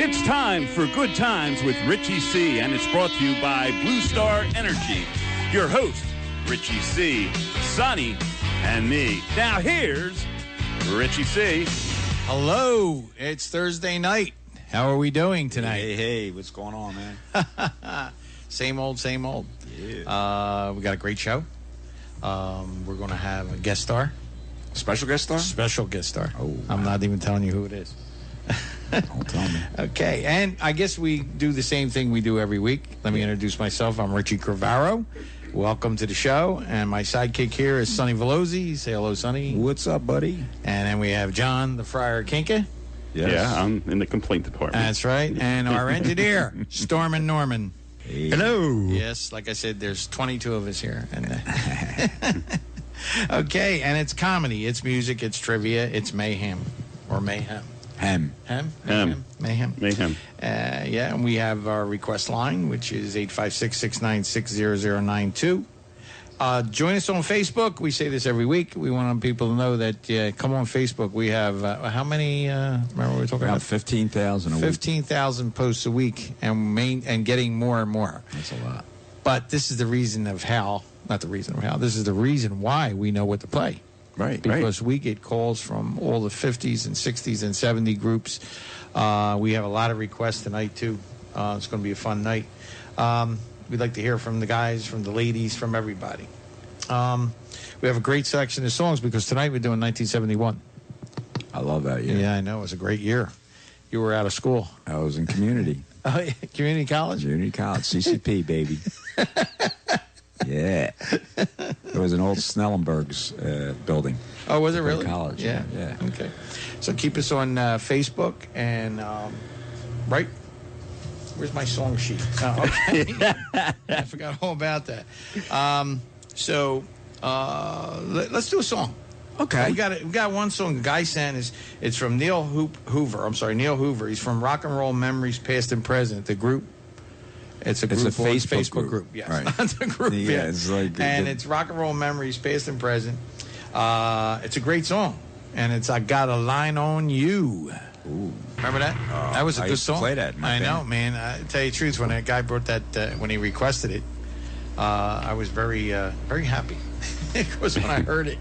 It's time for Good Times with Richie C, and it's brought to you by Blue Star Energy. Your host, Richie C, Sonny, and me. Now here's Richie C. Hello, it's Thursday night. How are we doing tonight? Hey, what's going on, man? Same old. Yeah. We got a great show. We're going to have a guest star. Special guest star? Special guest star. Oh, I'm not even telling you who it is. Don't tell me. Okay, and I guess we do the same thing we do every week. Let me introduce myself. I'm Richie Crivaro. Welcome to the show. And my sidekick here is Sonny V. Say hello, Sonny. What's up, buddy? And then we have John, the Friar Kinka. Yes. Yeah, I'm in the complaint department. That's right. And our engineer, Stormin Norman. Hey. Hello. Yes, like I said, there's 22 of us here. And okay, and it's comedy, it's music, it's trivia, it's mayhem. Or mayhem. Hem. Mayhem. Yeah, And we have our request line, which is 856-696-0092. Join us on Facebook. We say this every week. We want people to know that, come on Facebook. We have, how many, remember we were talking about? 15,000 a week. 15,000 posts a week and getting more and more. That's a lot. But this is the reason of how, not the reason of how, this is the reason why we know what to play. Right. Because we get calls from all the 50s and 60s and 70 groups. We have a lot of requests tonight, too. It's going to be a fun night. We'd like to hear from the guys, from the ladies, from everybody. We have a great selection of songs because tonight we're doing 1971. I love that year. Yeah, I know. It was a great year. You were out of school. I was in community. Oh, yeah. Community college? Community college. CCP, baby. Yeah. It was an old Snellenberg's building. Oh, was it really? College. Yeah. Okay. So keep us on Facebook and, right? Where's my song sheet? Oh, okay. I forgot all about that. Let's do a song. Okay. We got one song. The guy sent it's from Neil Hoover. I'm sorry, Neil Hoover. He's from Rock and Roll Memories, Past and Present. The group. It's a Facebook group. Yes, right. It's a group. Yeah, it's like it's Rock and Roll Memories, Past and Present. It's a great song, and it's I Got a Line on You. Ooh. Remember that? That was a I good used to song. play that in my I know, band. man. I tell you the truth, when that guy brought that, when he requested it, I was very happy because when I heard it.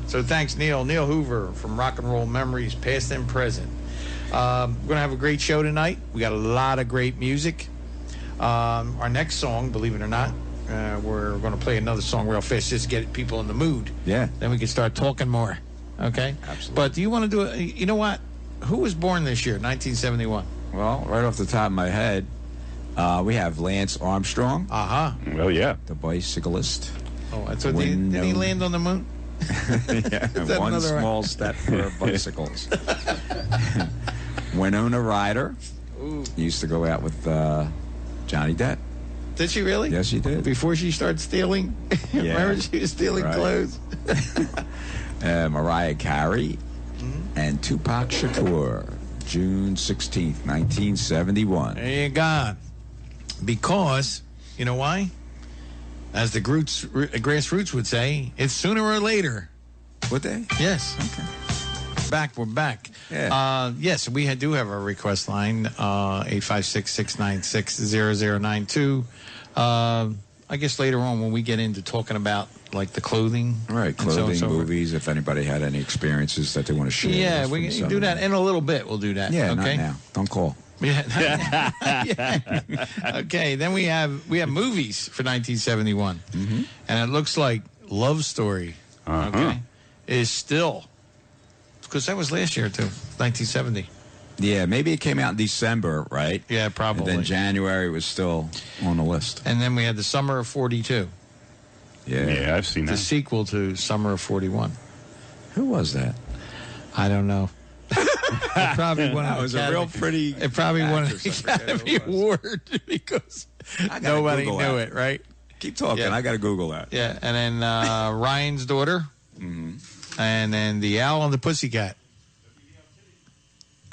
So thanks, Neil. Neil Hoover from Rock and Roll Memories, Past and Present. We're gonna have a great show tonight. We got a lot of great music. Our next song, believe it or not, we're going to play another song real fast just to get people in the mood. Yeah. Then we can start talking more. Okay? Absolutely. But do you want to do it? You know what? Who was born this year, 1971? Well, right off the top of my head, we have Lance Armstrong, Uh-huh. Well, yeah. the bicyclist. Oh, so did he land on the moon? Yeah, that one another small step for bicycles. Winona Ryder. Ooh. Used to go out with Johnny Depp. Did she really? Yes, she did. Before she started stealing? Yeah. Remember she was stealing Right. clothes? Mariah Carey and Tupac Shakur. June 16th, 1971. There you go. Because, you know why? As the grassroots would say, it's sooner or later. Would they? Yes. Okay. We're back. Yeah. Yes, we do have a request line, 856-696-0092. I guess later on when we get into talking about, like, the clothing. Right, and clothing, so movies, if anybody had any experiences that they want to share. Yeah, with us we from can do that in a little bit. We'll do that. Yeah, okay? not now. Don't call. Yeah. Yeah. Okay, then we have movies for 1971. Mm-hmm. And it looks like Love Story, okay, is still, because that was last year, too, 1970. Yeah, maybe it came out in December, right? Yeah, probably. And then January was still on the list. And then we had the Summer of 42, Yeah. I've seen the that. sequel to Summer of 41. Who was that? I don't know. It probably won an Academy. pretty. It probably won an actress, I forget who Academy it was. Award because I gotta nobody Google knew that. it, right? Keep talking. Yeah. I got to Google that. Yeah, and then Ryan's Daughter, and then The Owl and the Pussycat.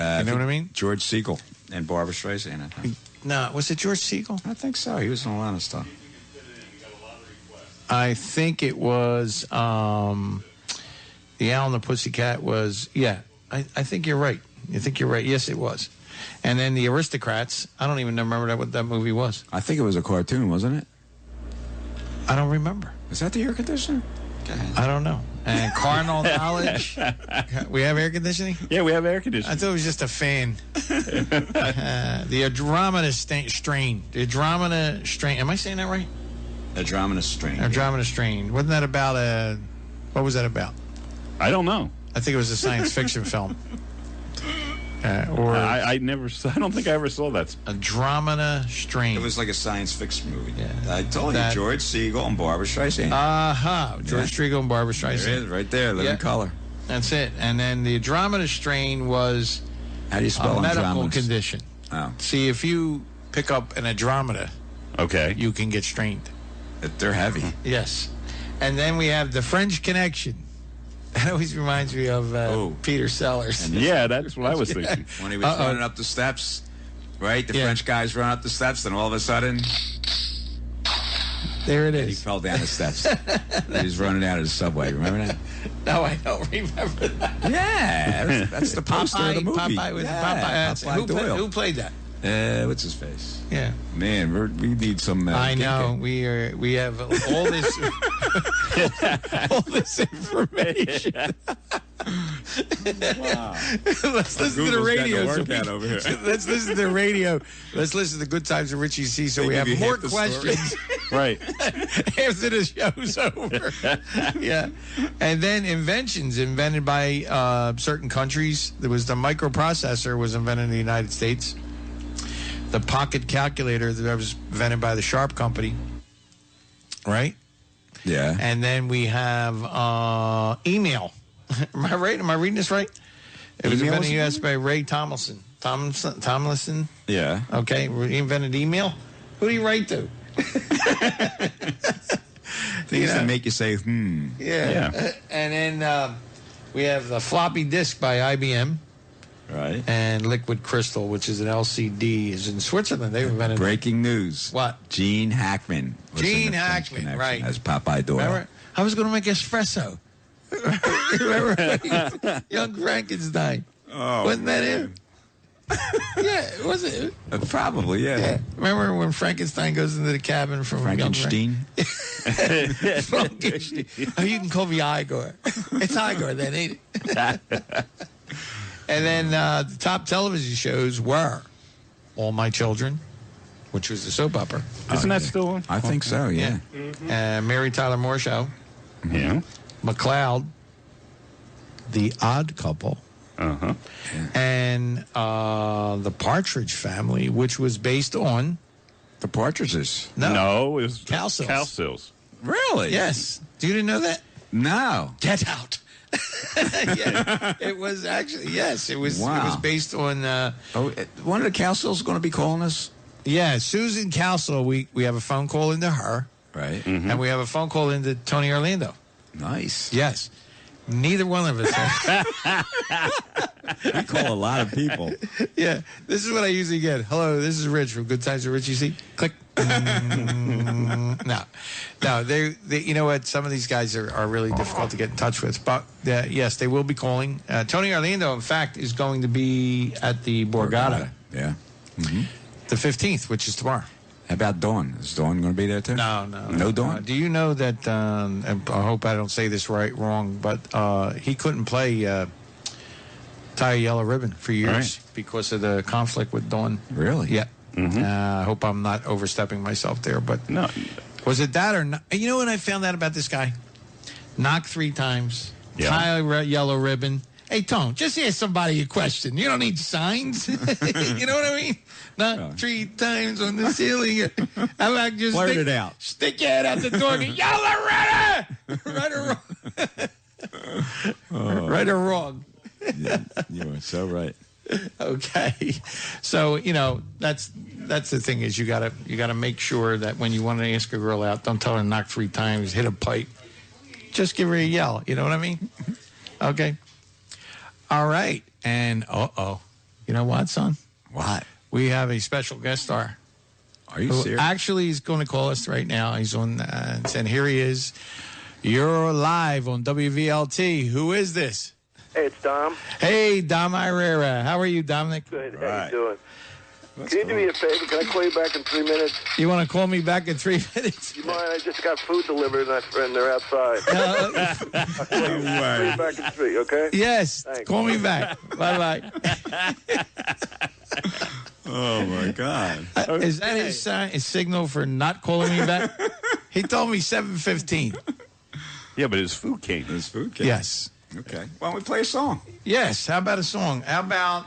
You know what I mean? George Segal and Barbara Streisand, I think. No, was it George Segal? I think so. He was in a lot of stuff. I think it was The Owl and the Pussycat was, yeah, I think you're right. You think you're right. Yes, it was. And then the Aristocrats. I don't even remember what that movie was. I think it was a cartoon, wasn't it? I don't remember. Is that the air conditioner? I don't know. And Cardinal Knowledge. We have air conditioning? Yeah, we have air conditioning. I thought it was just a fan. The Andromeda Strain. The Andromeda Strain. Am I saying that right? Andromeda Strain. Andromeda Strain. Wasn't that about what was that about? I don't know. I think it was a science fiction film. Or I don't think I ever saw that. Andromeda Strain. It was like a science fiction movie. Yeah. I told you, George Segal and Barbara Streisand. George Segal and Barbara Streisand. There it is, right there, living color. That's it. And then the Andromeda Strain was How do you spell a medical Andromeda? condition. Oh. See, if you pick up an Andromeda, Okay. you can get strained. They're heavy. Yes. And then we have the French Connection. That always reminds me of Peter Sellers. Yeah, that's what I was thinking. When he was running up the steps, right? The French guys run up the steps, then all of a sudden, there it he is. fell down the steps. He was running out of the subway. Remember that? No, I don't remember that. Yeah, that's the poster of the movie. Popeye with Popeye who played that? What's his face? Yeah, man, we need some. I know we have all this information. Wow. Let's listen to the radio. Over here. Let's listen to the radio. Let's listen to the Good Times of Richie C. So we have more questions. Right. After the show's over. Yeah. And then inventions invented by certain countries. There was the microprocessor was invented in the United States. The pocket calculator that was invented by the Sharp Company. Right? Yeah. And then we have email. Am I right? Am I reading this right? It was invented in the U.S. by Ray Tomlinson. Yeah. Okay. He invented email. Who do you write to? Things that make you say, Yeah. And then we have the floppy disk by IBM. Right. And liquid crystal, which is an LCD, is in Switzerland. They've invented breaking news. What? Gene Hackman. Gene Hackman, right. As Popeye Doyle. Remember? I was going to make espresso. Remember? Young Frankenstein. Oh, wasn't that him? Yeah, was it? Probably, yeah. Remember when Frankenstein goes into the cabin from Frankenstein? Frankenstein. Oh, you can call me Igor. It's Igor then, ain't it? And then the top television shows were All My Children, which was the soap opera. Isn't that still on? I think so, yeah. Mary Tyler Moore Show. Yeah. McCloud. The Odd Couple. Uh-huh. And The Partridge Family, which was based on... The Partridges. No, it was Cowsills. Cowsills. Really? Yes. You didn't know that? No. Get out. Yeah, it was actually, yes. It was. Wow. It was based on. One of the Cowsills going to be calling us. Yeah, Susan Cowsill. We have a phone call into her, right? Mm-hmm. And we have a phone call into Tony Orlando. Nice. Yes. Neither one of us. We call a lot of people. Yeah, this is what I usually get. Hello, this is Rich from Good Times with Richie C. Click. No, they. You know what? Some of these guys are really difficult to get in touch with. But yes, they will be calling. Tony Orlando, in fact, is going to be at the Borgata. Yeah. Mm-hmm. The 15th, which is tomorrow. How about Dawn? Is Dawn going to be there too? No Dawn. Do you know that? And I hope I don't say this wrong, but he couldn't play Tie a Yellow Ribbon for years because of the conflict with Dawn. Really? Yeah. Mm-hmm. I hope I'm not overstepping myself there, but no. Was it that or not? You know what I found out about this guy? Knock 3 times. Yeah. Tie a yellow ribbon. Hey, Tone, just ask somebody a question. You don't need signs. You know what I mean? Not 3 times on the ceiling. How about just blurt it out? Stick your head out the door and go, yellow ribbon! Right or wrong? Yeah, you are so right. Okay, so that's the thing is you gotta make sure that when you want to ask a girl out, don't tell her to knock 3 times, hit a pipe, just give her a yell. You know what I mean? Okay. All right, and you know what, son? What? We have a special guest star. Are you serious? Actually, he's going to call us right now. He's on, and here he is. You're live on WVLT. Who is this? Hey, it's Dom. Hey, Dom Irera. How are you, Dominic? Good. Right. How you doing? That's Can you do cool. me a favor? Can I call you back in 3 minutes? You want to call me back in 3 minutes? You mind? I just got food delivered and they're outside. I'll call you back in 3, okay? Yes. Thanks. Call me back. Bye-bye. Oh, my God. Is that his signal for not calling me back? He told me 7:15. Yeah, but his food came. His food came. Yes. Okay. Why don't we play a song? Yes. How about a song? How about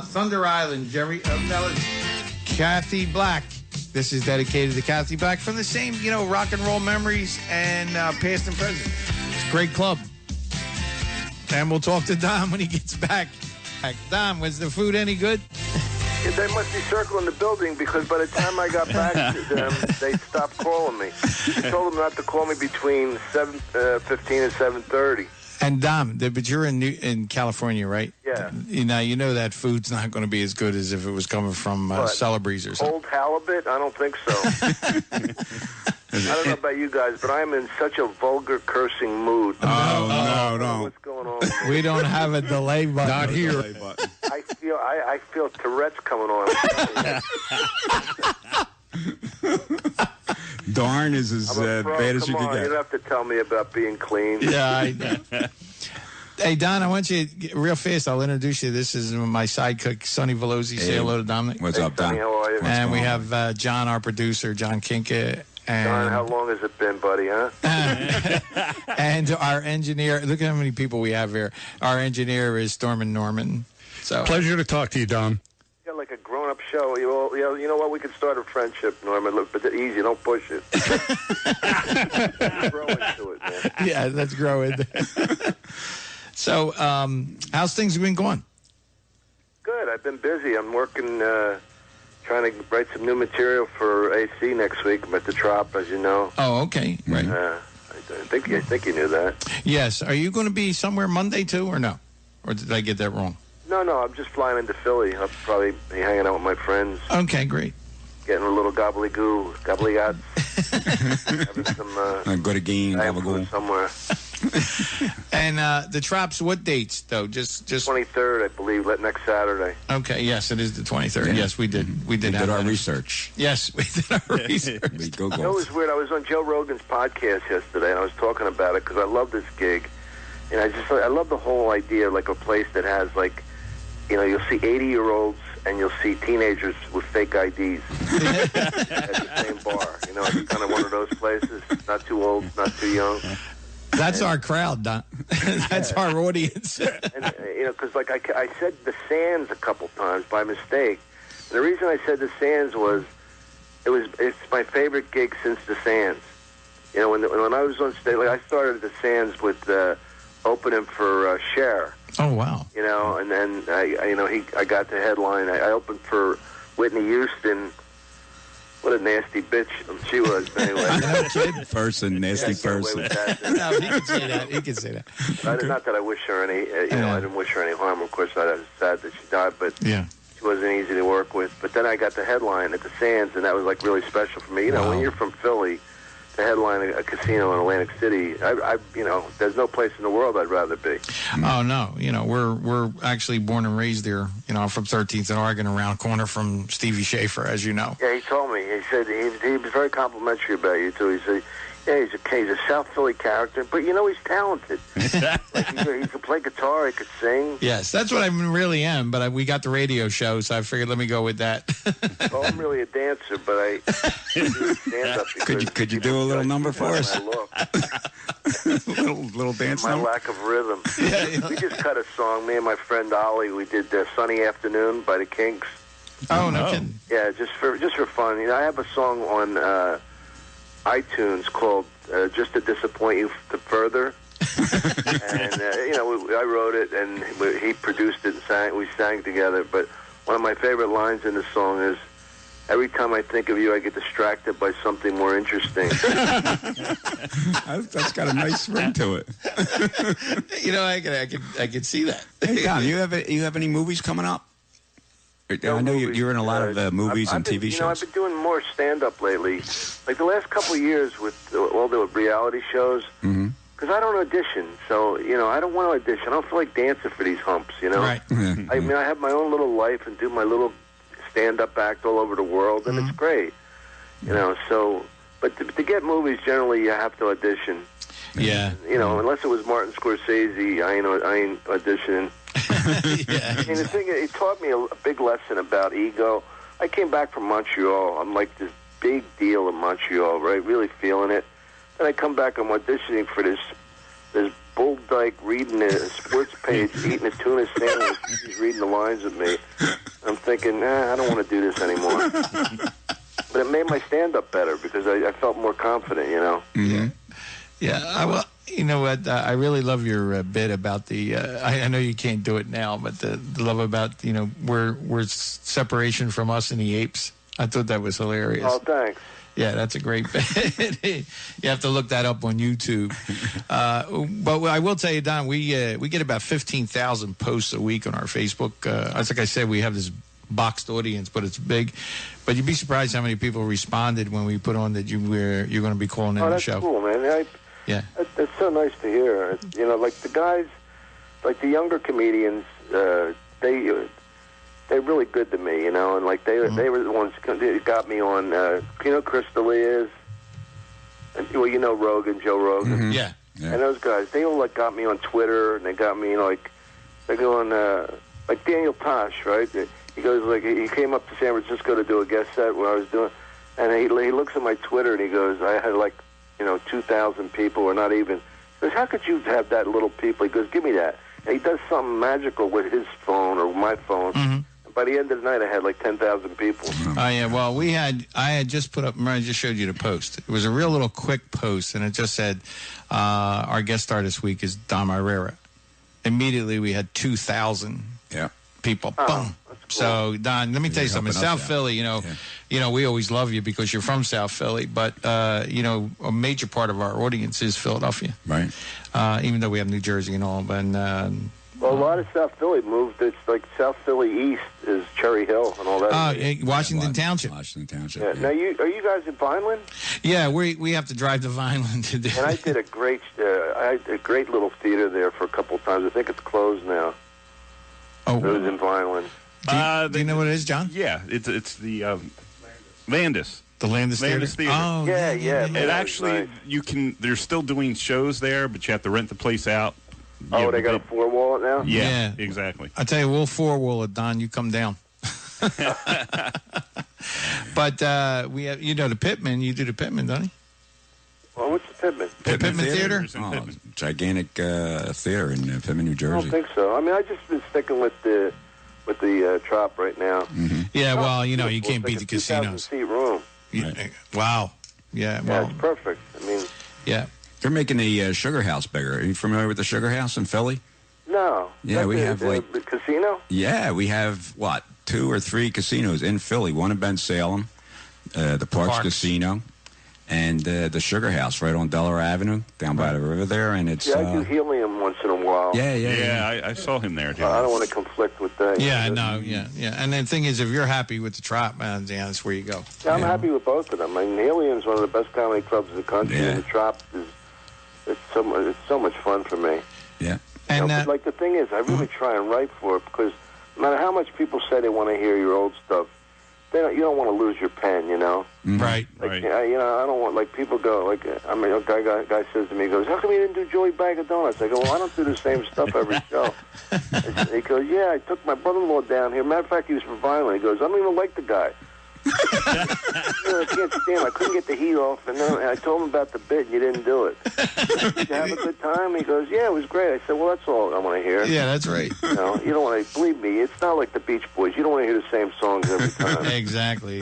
Thunder Island, Jerry? Kathy Black. This is dedicated to Kathy Black from the same, rock and roll memories and past and present. It's a great club. And we'll talk to Dom when he gets back. Dom, was the food any good? Yeah, they must be circling the building because by the time I got back to them, they stopped calling me. I told them not to call me between 7:15 and 7:30. And Dom, but you're in California, right? Yeah. You know that food's not going to be as good as if it was coming from Celebreeze or something. Old halibut? I don't think so. I don't know about you guys, but I'm in such a vulgar cursing mood. No. What's going on? We don't have a delay button. Not here. I feel Tourette's coming on. Darn is as I'm a pro. bad as you Come can on, you get. don't have to tell me about being clean. Yeah, I know. Hey, Don, I want you to, real fast, I'll introduce you. This is my sidekick, Sonny Velozzi. Say hello to Dominic. What's Hey, up, Don? Sonny, how are you? And we have John, our producer, John Kinka. John, how And, long has it been, buddy, huh? and our engineer. Look at how many people we have here. Our engineer is Stormin Norman. So Pleasure to talk to you, Dom. You got like a grown-up show. You know what? We could start a friendship, Norman. Look, but easy. Don't push it. Grow into it, man. yeah, let's grow it. So, how's things been going? Good. I've been busy. I'm working, trying to write some new material for AC next week. I'm at the Trop, as you know. Oh, okay. Right. I think you knew that. Yes. Are you going to be somewhere Monday, too, or no? Or did I get that wrong? No, I'm just flying into Philly. I'll probably be hanging out with my friends, Okay, great. getting a little gobbledygook, having some Go to game, have a food goal. somewhere. And the Trops, what dates, though? Just 23rd, I believe, next Saturday. Okay, yes, it is the 23rd. Yeah. Yes, we did. We did We have did our that. research. Yes, we did our research. We go You know, it goals. was weird. I was on Joe Rogan's podcast yesterday, and I was talking about it because I love this gig. And I love the whole idea, like a place that has, like, you'll see 80-year-olds and you'll see teenagers with fake IDs at the same bar. It's kind of one of those places. Not too old, not too young. That's our crowd, Don. That's our audience. And, because, like, I said the Sands a couple times by mistake. And the reason I said the Sands was it's my favorite gig since the Sands. When I was on stage, like, I started at the Sands with opening for Cher. Oh, wow. And then I got the headline. I opened for Whitney Houston. What a nasty bitch she was. But anyway, No kidding. Person, nasty get away person. with that. No, he can say that. He can say that. Not that I wish her any. I didn't wish her any harm. Of course, I was sad that she died, but Yeah. she wasn't easy to work with. But then I got the headline at the Sands, and that was like really special for me. Wow. When you're from Philly, to headline a casino in Atlantic City, there's no place in the world I'd rather be. Oh, no. We're actually born and raised there. I'm from 13th and Oregon, around corner from Stevie Schaefer, as you know. Yeah, he told me. He said he was very complimentary about you too. He said, "Yeah, he's a South Philly character, but he's talented. Like he could play guitar, he could sing. Yes, that's what I really am, but we got the radio show, so I figured let me go with that. Well, I'm really a dancer, but I do stand up. Could you do a little number for us? My look, little dance my number? lack of rhythm. We just cut a song. Me and my friend Ollie, we did "Sunny Afternoon" by the Kinks. Oh, no kidding. Yeah, just for fun. I have a song on iTunes called "Just to Disappoint You Further," and I wrote it and he produced it and we sang together. But one of my favorite lines in the song is, "Every time I think of you, I get distracted by something more interesting." That's got a nice ring to it. I can see that. Hey, Don, you have any movies coming up? I know you're in a lot of movies and TV shows. I've been doing more stand-up lately. Like the last couple of years with all the reality shows, because I don't audition, so, I don't want to audition. I don't feel like dancing for these humps, Right. I mean, I have my own little life and do my little stand-up act all over the world, and it's great, so, but to get movies, generally, you have to audition. Yeah. Unless it was Martin Scorsese, I ain't auditioning. Yeah. I mean, the thing, it taught me a big lesson about ego. I came back from Montreal. I'm like this big deal in Montreal, right? Really feeling it. Then I come back, I'm auditioning for this bull dyke reading a sports page, eating a tuna sandwich. He's reading the lines with me. I'm thinking, I don't want to do this anymore. But it made my stand-up better because I felt more confident, Mm-hmm. Yeah, well, you know what? I really love your bit about the. I know you can't do it now, but the love about we're separation from us and the apes. I thought that was hilarious. Oh, thanks. Yeah, that's a great bit. You have to look that up on YouTube. But I will tell you, Don, we get about 15,000 posts a week on our Facebook. Like I said, we have this boxed audience, but it's big. But you'd be surprised how many people responded when we put on that you're going to be calling in the show. That's cool, man. Yeah, that's so nice to hear. Like the guys, like the younger comedians, they're really good to me, and like they were the ones that got me on. Chris D'Elia is, well, Rogan, Joe Rogan, mm-hmm. Yeah, and those guys, they all got me on Twitter, and they got me they go on like Daniel Tosh, right? He goes he came up to San Francisco to do a guest set where I was doing, and he looks at my Twitter and he goes, I had 2,000 people or not even. He goes, how could you have that little people? He goes, give me that. And he does something magical with his phone or my phone. Mm-hmm. By the end of the night, I had 10,000 people. Oh, yeah. Well, I had just put up, remember I just showed you the post. It was a real little quick post, and it just said, our guest star this week is Don Herrera. Immediately, we had 2,000 people. Boom. Cool. So, Don, let me tell you something. South Philly, we always love you because you're from South Philly, but, a major part of our audience is Philadelphia. Right. Even though we have New Jersey and all. But, well, a lot of South Philly moved. It's like South Philly East is Cherry Hill and all that. Washington Township. Washington Township. Yeah. Now, are you guys in Vineland? Yeah, we have to drive to Vineland to do. And I did I had a great little theater there for a couple of times. I think it's closed now. Oh, it was in Vineland. Do you know what it is, John? Yeah, it's the Landis. The Landis Theater. Oh, yeah. It actually, nice. They're still doing shows there, but you have to rent the place out. Oh, they got a four-wall it now? Yeah, exactly. I tell you, we'll four-wall it, Don. You come down. But we have, the Pittman. You do the Pittman, don't you? Well, what's the Pittman? Pittman Theater? Gigantic theater in Pittman, New Jersey. I don't think so. I mean, I just been sticking with the Trop right now. Mm-hmm. Yeah, well, you can't beat the casinos. 2,000-seat room. Right. Wow. Yeah. Well, it's perfect. I mean. Yeah. They're making the Sugar House bigger. Are you familiar with the Sugar House in Philly? No. Yeah, we have the casino. Yeah, we have 2 or 3 casinos in Philly. One in Ben Salem, the Parks Casino, and the Sugar House right on Delaware Avenue down by the river there. And it's I do helium once in a while. Yeah. I saw him there too. I don't want to conflict with that. Yeah, no. And the thing is, if you're happy with the Trop, man, that's where you go. Yeah, I'm happy with both of them. I mean, Helium's one of the best comedy clubs in the country, and the Trop it's so much fun for me. Yeah. And but like the thing is, I really try and write for it because no matter how much people say they want to hear your old stuff, you don't want to lose your pen, Mm-hmm. Right. Like, I don't want, people go, a guy says to me, he goes, how come you didn't do Joey Bag of Donuts? I go, well, I don't do the same stuff every show. He goes, yeah, I took my brother-in-law down here. Matter of fact, he was from Vineland. He goes, I don't even like the guy. I can't stand him. I couldn't get the heat off, and then I told him about the bit, and you didn't do it. Did you have a good time? He goes, yeah, it was great. I said, well, that's all I want to hear. Yeah, that's right. You don't want to, believe me, it's not like the Beach Boys. You don't want to hear the same songs every time. Exactly.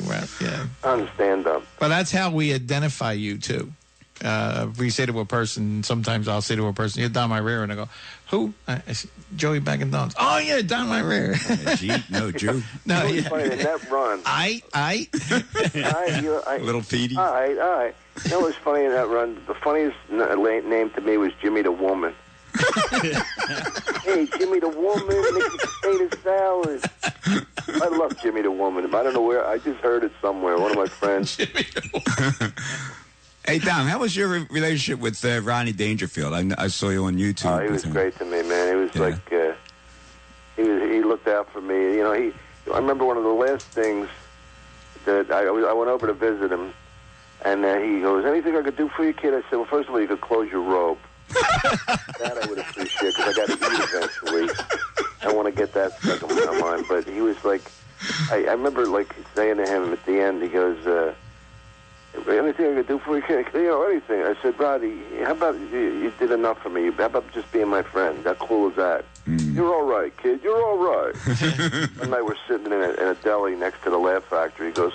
Well, yeah. On stand-up. But that's how we identify you, too. We say to a person, sometimes I'll say to a person, you're Don Herrera, and I go, who? I say, Joey Bag of Donuts. Oh, yeah, Don Herrera. Jew. No, yeah. Funny, in that run. Little Petey. All right. You know what's funny in that run? The funniest name to me was Jimmy the Woman. Hey, Jimmy the Woman, make the potato salad. I love Jimmy the Woman. I don't know where. I just heard it somewhere. One of my friends. Jimmy the Woman. Hey, Dom, how was your relationship with Rodney Dangerfield? I saw you on YouTube. Oh, he was great to me, man. He was like, he looked out for me. You know, I remember one of the last things that I went over to visit him, and he goes, anything I could do for you, kid? I said, well, first of all, you could close your robe. That I would appreciate, because I got to eat eventually. I want to get that stuck in my mind. But he was like, I remember like saying to him at the end, he goes, anything I could do for you, kid? You know, anything. I said, Roddy, how about you did enough for me? How about just being my friend? How cool is that? You're all right, kid. You're all right. One night we're sitting in a deli next to the Laugh Factory. He goes,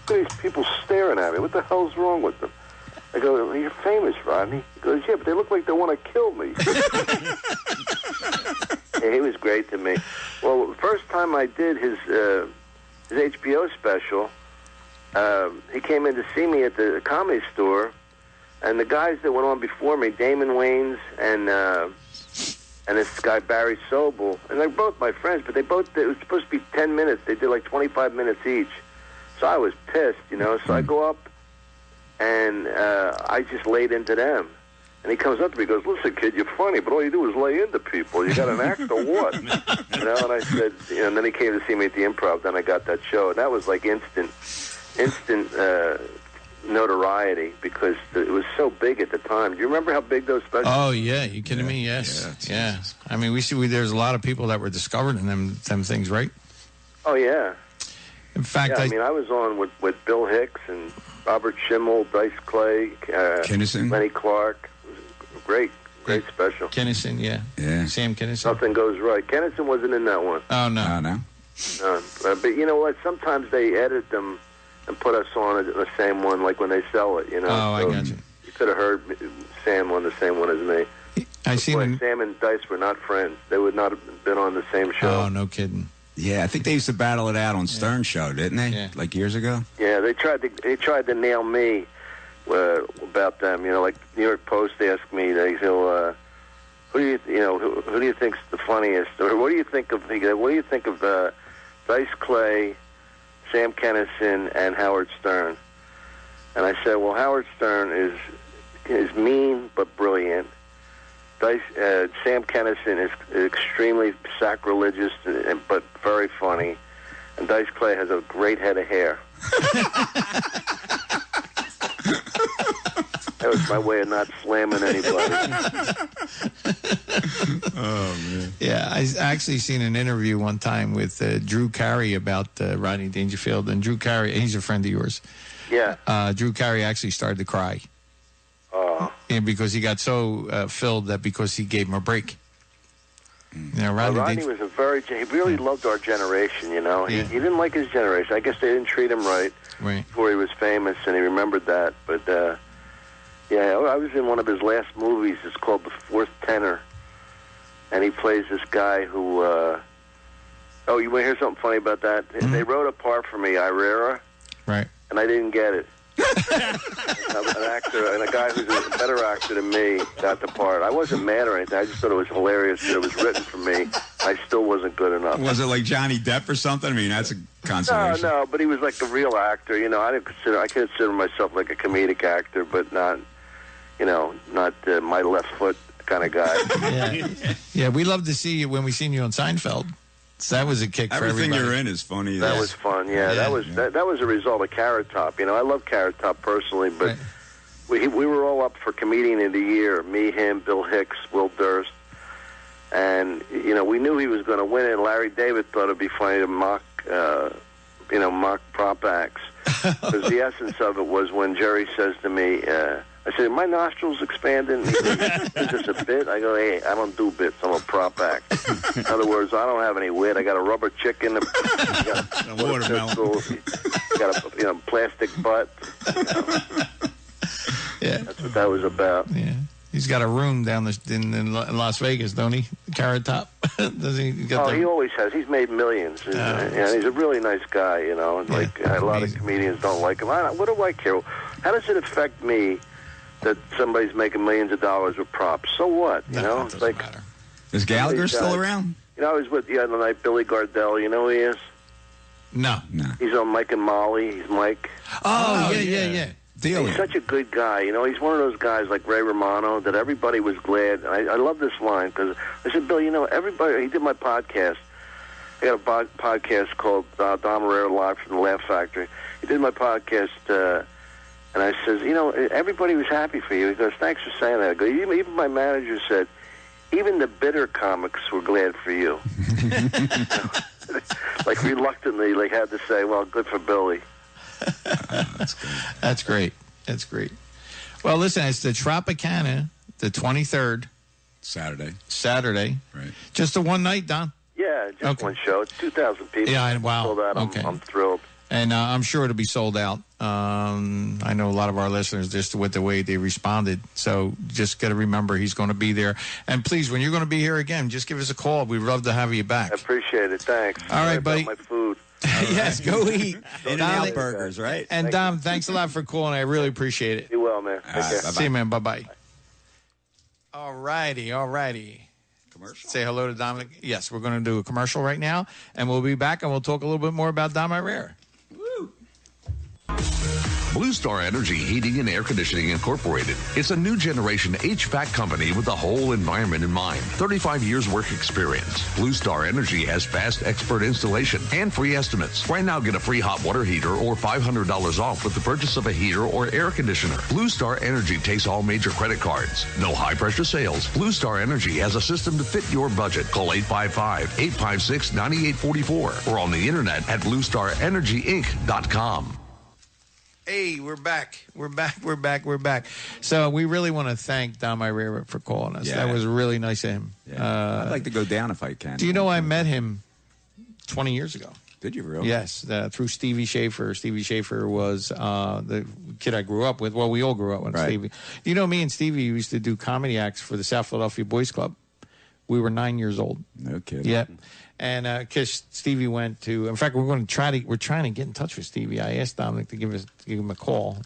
look at these people staring at me. What the hell's wrong with them? I go, you're famous, Rodney. He goes, yeah, but they look like they want to kill me. Yeah, he was great to me. Well, the first time I did his HBO special, he came in to see me at the Comedy Store, and the guys that went on before me, Damon Wayans and this guy Barry Sobel, and they're both my friends, but it was supposed to be 10 minutes. They did like 25 minutes each. So I was pissed, you know. So I go up, and I just laid into them. And he comes up to me and goes, listen, kid, you're funny, but all you do is lay into people. You got an act or what? You know, and I said, you know, and then he came to see me at the Improv. Then I got that show. And that was like instant notoriety because it was so big at the time. Do you remember how big those specials? Oh yeah, you kidding me? Yes, yeah. I mean, there's a lot of people that were discovered in them things, right? Oh yeah. In fact, I mean, I was on with Bill Hicks and Robert Schimmel, Dice Clay, Kinnison, Lenny Clark. It was a great special. Kinnison, yeah. Sam Kinnison. Nothing Goes Right. Kinnison wasn't in that one. Oh no, no. But you know what? Sometimes they edit them and put us on the same one, like when they sell it, you know. Oh, I got you. You could have heard Sam on the same one as me. Sam and Dice were not friends. They would not have been on the same show. Oh, no kidding. Yeah, I think they used to battle it out on Stern Show, didn't they? Yeah. Like years ago. Yeah, they tried to nail me about them. You know, like New York Post asked me, they go, who do you think's the funniest, or what do you think of Dice Clay, Sam Kinison, and Howard Stern? And I said, well, Howard Stern is mean but brilliant. Sam Kinison is extremely sacrilegious but very funny. And Dice Clay has a great head of hair. That was my way of not slamming anybody. Oh, man. Yeah, I actually seen an interview one time with Drew Carey about Rodney Dangerfield. And Drew Carey, he's a friend of yours. Yeah. Drew Carey actually started to cry. And because he got so filled that because he gave him a break. You know, Rodney was he really loved our generation, you know. Yeah. He didn't like his generation. I guess they didn't treat him right before he was famous, and he remembered that. But, yeah, I was in one of his last movies. It's called The Fourth Tenor. And he plays this guy who, you want to hear something funny about that? Mm-hmm. They wrote a part for me, Irera. Right. And I didn't get it. An actor, and a guy who's a better actor than me got the part. I wasn't mad or anything. I just thought it was hilarious that it was written for me. I still wasn't good enough. Was it like Johnny Depp or something? I mean, that's a consolation. No, but he was like a real actor. You know, I consider myself like a comedic actor, but not my left foot kind of guy. Yeah, we love to see you when we seen you on Seinfeld. So that was a kick for everybody. Everything you're in is funny. That was fun. Yeah, that was a result of Carrot Top. You know, I love Carrot Top personally, but we were all up for Comedian of the Year. Me, him, Bill Hicks, Will Durst, and you know we knew he was going to win it. Larry David thought it'd be funny to mock prop acts because the essence of it was when Jerry says to me. I said, my nostrils expanding? He goes, is this a bit? I go, hey, I don't do bits. I'm a prop act. In other words, I don't have any wit. I got a rubber chicken, got a watermelon, got a plastic butt. You know. Yeah, that's what that was about. Yeah, he's got a room down in Las Vegas, don't he? Carrot Top. Does he? He always has. He's made millions. He's a really nice guy. You know, and a lot of comedians don't like him. What do I care? How does it affect me that somebody's making millions of dollars with props? So what? You know, it's like matter. Is Gallagher still around? You know, I was with the other night Billy Gardell. You know who he is? No. He's on Mike and Molly. He's Mike. Oh yeah. Deal. He's such a good guy. You know, he's one of those guys like Ray Romano that everybody was glad. And I love this line because I said, Bill, you know, everybody, he did my podcast. I got a podcast called Dom Herrera Live from the Laugh Factory. He did my podcast, and I says, you know, everybody was happy for you. He goes, thanks for saying that. I go, even my manager said, even the bitter comics were glad for you. Like reluctantly, like had to say, well, good for Billy. That's great. That's great. Well, listen, it's the Tropicana, the 23rd. Saturday. Right. Just a one night, Don? Yeah, just one show. It's 2,000 people. Yeah, wow. Sold out. Okay. I'm thrilled. And I'm sure it'll be sold out. I know a lot of our listeners, just with the way they responded. So just got to remember he's going to be there. And please, when you're going to be here again, just give us a call. We'd love to have you back. I appreciate it. Thanks. All right, buddy. My food. Yes, go eat. In-N-Out burgers, right? And Dom, thanks a lot for calling. I really appreciate it. You well, man. Take care. See you, man. Bye-bye. All righty. Commercial. Say hello to Dominic. Yes, we're going to do a commercial right now, and we'll be back, and we'll talk a little bit more about Dom Herrera. Blue Star Energy Heating and Air Conditioning Incorporated. It's a new generation HVAC company with the whole environment in mind. 35 years work experience. Blue Star Energy has fast expert installation and free estimates. Right now, get a free hot water heater or $500 off with the purchase of a heater or air conditioner. Blue Star Energy takes all major credit cards. No high pressure sales. Blue Star Energy has a system to fit your budget. Call 855-856-9844 or on the internet at bluestarenergyinc.com. Hey, we're back. So we really want to thank Dom Herrera for calling us. Yeah. That was really nice of him. Yeah. I'd like to go down if I can. Do you know I met him 20 years ago? Did you really? Yes, through Stevie Schaefer. Stevie Schaefer was the kid I grew up with. Well, we all grew up with Stevie. You know, me and Stevie used to do comedy acts for the South Philadelphia Boys Club. We were 9 years old. No kidding. Yep. And because Stevie went to, in fact, we're trying to get in touch with Stevie. I asked Dominic to give us a call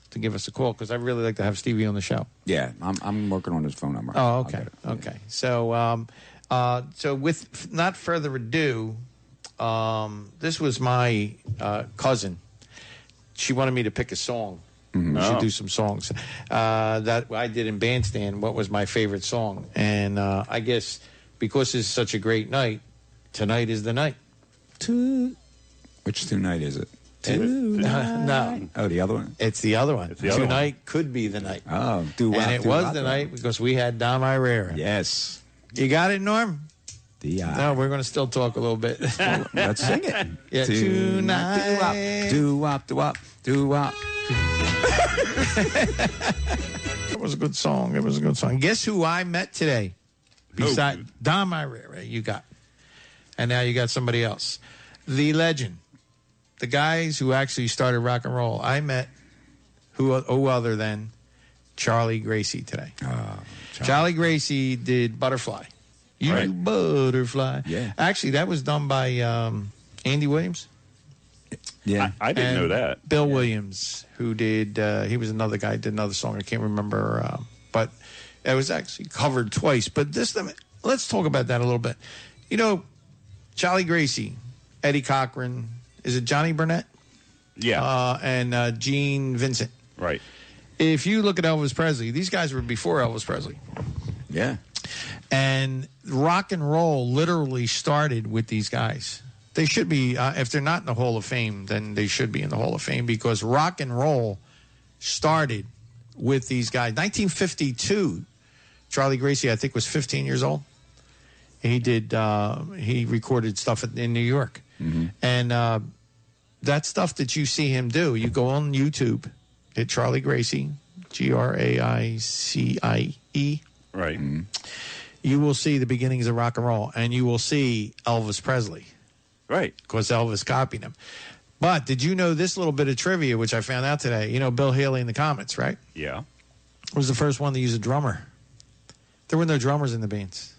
because I'd really like to have Stevie on the show. Yeah, I'm working on his phone number. Oh, okay, okay. So, so with not further ado, this was my cousin. She wanted me to pick a song. Mm-hmm. We should do some songs that I did in Bandstand. What was my favorite song? And I guess because it's such a great night. Tonight is the night. Which tonight is it? No. Oh, the other one? It's the other one. Tonight could be the night. Oh, and it was the night because we had Dom Herrera. Yes. You got it, Norm? No, we're going to still talk a little bit. Let's sing it. Yeah, tonight. Do-wop, do-wop, do-wop. It was a good song. Guess who I met today? Besides Dom Herrera, you got. And now you got somebody else. The legend. The guys who actually started rock and roll. I met who other than Charlie Gracie today. Charlie Gracie did Butterfly. You Butterfly. Yeah. Actually, that was done by Andy Williams. Yeah. I didn't know that. Bill Williams, who did, he was another guy, did another song. I can't remember. But it was actually covered twice. But let's talk about that a little bit. You know, Charlie Gracie, Eddie Cochran, is it Johnny Burnett? Yeah. And Gene Vincent. Right. If you look at Elvis Presley, these guys were before Elvis Presley. Yeah. And rock and roll literally started with these guys. They should be, if they're not in the Hall of Fame, then they should be in the Hall of Fame because rock and roll started with these guys. 1952, Charlie Gracie, I think, was 15 years old. He recorded stuff in New York. Mm-hmm. And that stuff that you see him do, you go on YouTube, hit Charlie Gracie, Graicie. Right. Mm-hmm. You will see the beginnings of rock and roll, and you will see Elvis Presley. Right. Because Elvis copied him. But did you know this little bit of trivia, which I found out today? You know Bill Haley in the Comets, right? Yeah. Was the first one to use a drummer. There were no drummers in the bands.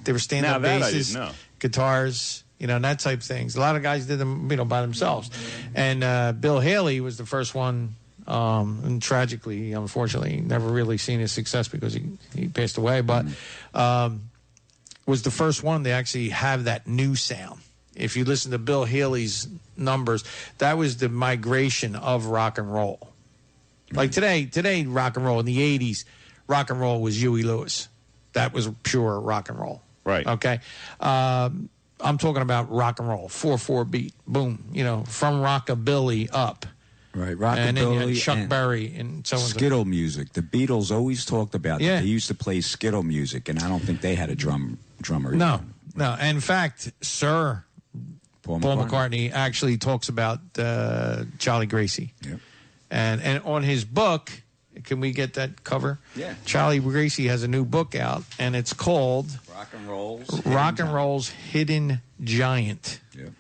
They were stand-up basses, guitars, and that type of things. A lot of guys did them, by themselves. And Bill Haley was the first one, and tragically, unfortunately, never really seen his success because he passed away, but was the first one to actually have that new sound. If you listen to Bill Haley's numbers, that was the migration of rock and roll. Like today, rock and roll in the 80s, rock and roll was Huey Lewis. That was pure rock and roll. Right. Okay. I'm talking about rock and roll, 4/4 beat, boom. From rockabilly up. Right, And then you had rockabilly, Chuck and Berry and so on. skittle music. The Beatles always talked about Yeah. that. They used to play skittle music, and I don't think they had a drummer. No. In fact, Sir Paul McCartney actually talks about Charlie Gracie. Yep. And on his book, can we get that cover? Yeah. Charlie Gracie has a new book out, and it's called Rock and Roll's Hidden Giant. Yep.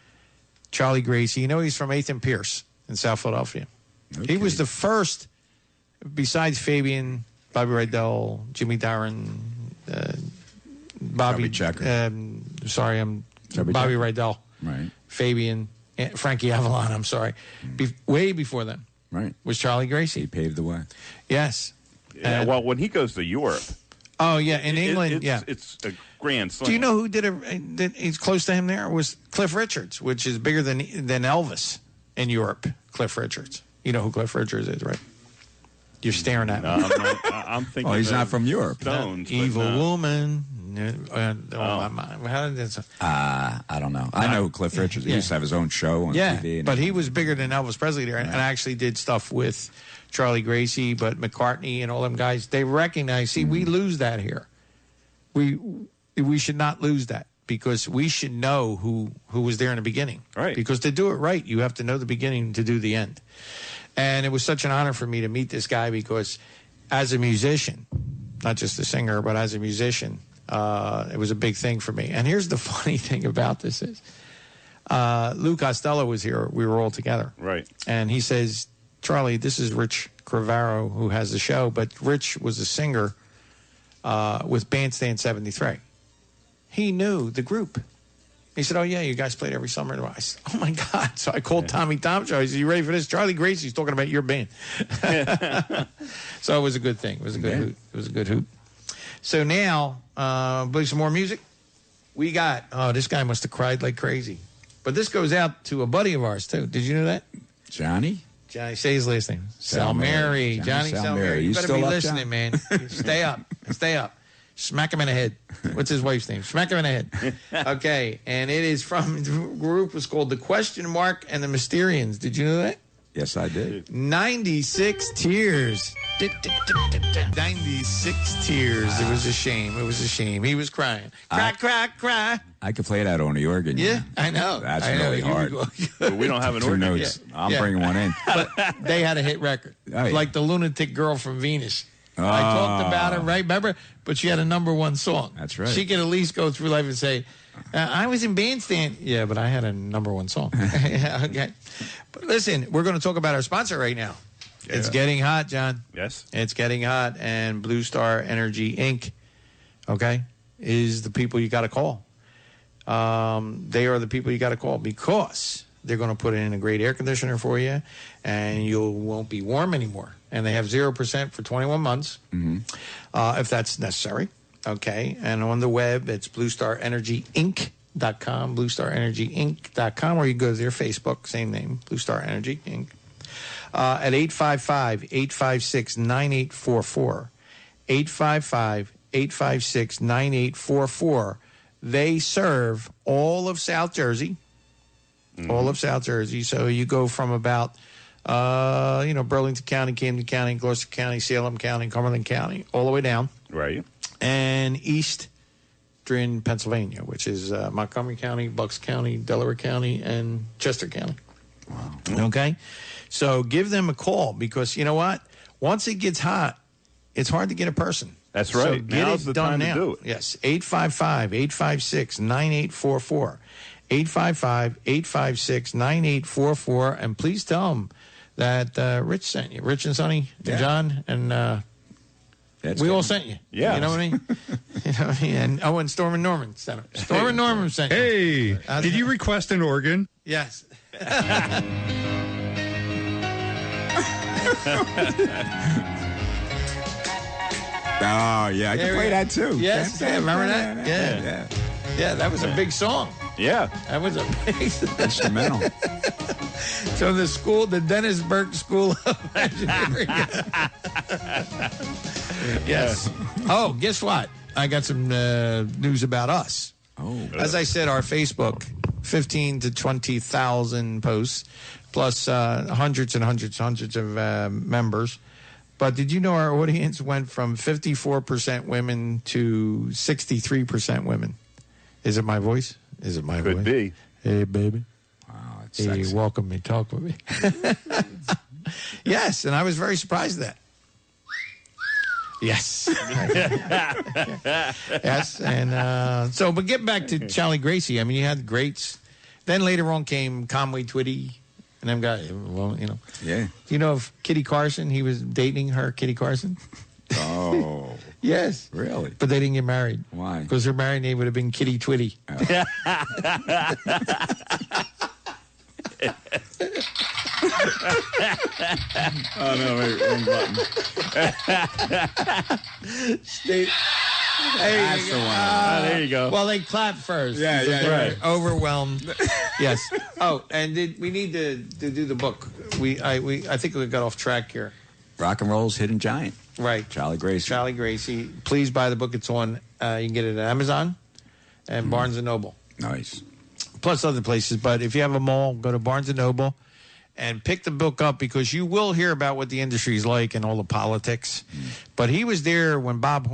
Charlie Gracie. He's from 8th and Pierce in South Philadelphia. Okay. He was the first, besides Fabian, Bobby Rydell, Jimmy Darren, Chubby Checker. Bobby Rydell. Right. Fabian, Frankie Avalon, I'm sorry. Way before them. Right. Was Charlie He Gracie. paved the way. Yes. Yeah, well, when he goes to Europe, Oh, yeah, in England, it's a grand slam. Do you know who that he's close to him there? Was Cliff Richards, which is bigger than Elvis in Europe. Cliff Richards. You know who Cliff Richards is, right? You're staring at me. I'm thinking. Oh, he's not from Europe. Stones, Evil but no. woman. I don't know. I know who Cliff Richards. He used to have his own show on TV. But he was bigger than Elvis Presley there, and actually did stuff with Charlie Gracie, but McCartney and all them guys. They recognize. See, we lose that here. We should not lose that, because we should know who was there in the beginning. Right. Because to do it right, you have to know the beginning to do the end. And it was such an honor for me to meet this guy, because as a musician, not just a singer, but as a musician, it was a big thing for me. And here's the funny thing about this is, Lou Costello was here. We were all together. Right. And he says, Charlie, this is Rich Crivaro, who has the show, but Rich was a singer with Bandstand 73. He knew the group. He said, oh, yeah, you guys played every summer. I said, oh, my God. So I called Tommy Thompson. I said, you ready for this? Charlie Gracie's talking about your band. So it was a good thing. It was a good hoot. It was a good hoot. So now, play some more music. We got, this guy must have cried like crazy. But this goes out to a buddy of ours, too. Did you know that? Johnny? Johnny, say his last name. Salmieri. Johnny Salmieri. You better be listening, man. Stay up. Stay up. Smack him in the head. What's his wife's name? Smack him in the head. Okay, and it is from, the group was called The Question Mark and the Mysterians. Did you know that? Yes, I did. 96 Tears. 96 Tears. It was a shame. It was a shame. He was crying. Cry. I could play that on the organ. Yeah, I know. That's I know. really hard. But we don't have an Two organ. notes. Yeah. I'm bringing one in. But they had a hit record. Oh, yeah. Like the Lunatic Girl from Venus. I talked about it, right? Remember? But she had a #1 song. That's right. She could at least go through life and say, I was in Bandstand. Yeah, but I had a #1 song. Okay. But listen, we're going to talk about our sponsor right now. Yeah. It's getting hot, John. Yes. It's getting hot, and Blue Star Energy Inc., okay, is the people you got to call. They are the people you got to call, because they're going to put in a great air conditioner for you, and you won't be warm anymore. And they have 0% for 21 months, if that's necessary. Okay. And on the web, it's BlueStarEnergyInc.com, BlueStarEnergyInc.com, or you go to their Facebook, same name, Blue Star Energy Inc. At 855-856-9844. 855-856-9844. They serve all of South Jersey. All of South Jersey. So you go from about, Burlington County, Camden County, Gloucester County, Salem County, Cumberland County, all the way down. Right. And eastern Pennsylvania, which is Montgomery County, Bucks County, Delaware County, and Chester County. Wow. Okay? So give them a call, because you know what? Once it gets hot, it's hard to get a person. That's right. So get Now's it the done time now. to do it. Yes, 855-856-9844. 855-856-9844. And please tell them that Rich sent you. Rich and Sonny and John and we all sent you. Yeah. You know what I mean? You know what I mean? And Storm and Norman sent them. Storm and Norman sent you. Hey, did you request an organ? Yes. Oh, yeah. I can play that, too. Yes. Yeah, remember that? Yeah. Yeah, that was a big song. Yeah. That was a big Instrumental. from the school, the Dennis Burke School of Engineering. Yes. Oh, guess what? I got some news about us. Oh. As I said, our Facebook, 15 to 20,000 posts, plus hundreds and hundreds of members. But did you know our audience went from 54% women to 63% women? Is it my voice? Is it my voice? Could be. Hey, baby. Wow, that's Hey, sexy. welcome me. Talk with me. Yes, and I was very surprised at that. Yes. Yes, and so, but getting back to Charlie Gracie, I mean, you had the greats. Then later on came Conway Twitty, and them guys, well, you know. Yeah. You know of Kitty Carson? He was dating her, Kitty Carson. Oh. Yes. Really? But they didn't get married. Why? Because her married name would have been Kitty Twitty. Oh, no, wait, wrong button. That's the one. There you go. Well, they clapped first. Yeah, because yeah, they were right. Overwhelmed. Yes. Oh, and we need to do the book. I think we got off track here. Rock and Roll's Hidden Giant. Right. Charlie Gracie. Charlie Gracie. Please buy the book. It's on. You can get it at Amazon and Barnes and Noble, Nice. plus other places. But if you have a mall, go to Barnes and Noble and pick the book up, because you will hear about what the industry is like and all the politics. But he was there when while Bob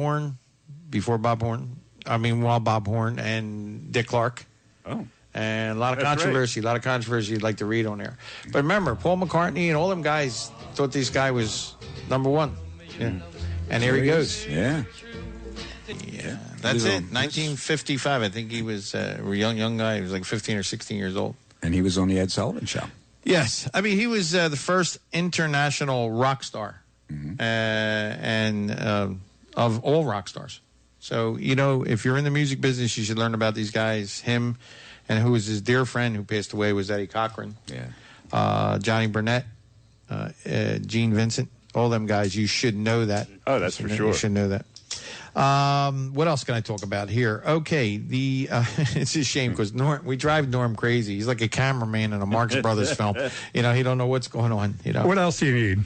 Horn and Dick Clark. Oh. And a lot of That's controversy, you'd like to read on there. But remember, Paul McCartney and all them guys thought this guy was number one. Yeah. And here he goes. Yeah. Yeah, that's it. 1955. I think he was a young guy. He was like 15 or 16 years old. And he was on the Ed Sullivan Show. Yes. I mean, he was the first international rock star and of all rock stars. So, you know, if you're in the music business, you should learn about these guys. Him, and who was his dear friend who passed away was Eddie Cochran. Yeah. Johnny Burnett, Gene Vincent, all them guys. You should know that. Oh, that's for sure. You should know that. What else can I talk about here? Okay, it's a shame because we drive Norm crazy. He's like a cameraman in a Marx Brothers film. You know, he don't know what's going on. You know. What else do you need?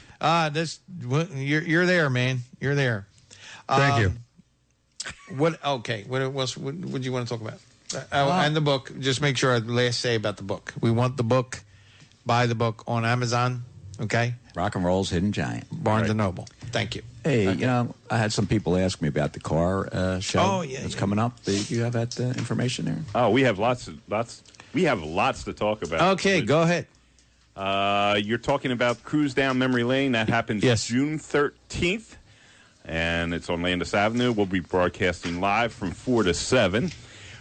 You're there, man. You're there. Thank you. What else would you want to talk about? And the book. Just make sure I last say about the book. We want the book. Buy the book on Amazon. Okay. Rock and Roll's Hidden Giant. Barnes and Noble. Thank you. Hey, Okay. you know, I had some people ask me about the car show. Oh, yeah, that's yeah. coming up. Do you have that information there? Oh, we have lots. We have lots to talk about. Okay, go ahead. You're talking about Cruise Down Memory Lane. That happens Yes. June 13th, and it's on Landis Avenue. We'll be broadcasting live from 4 to 7.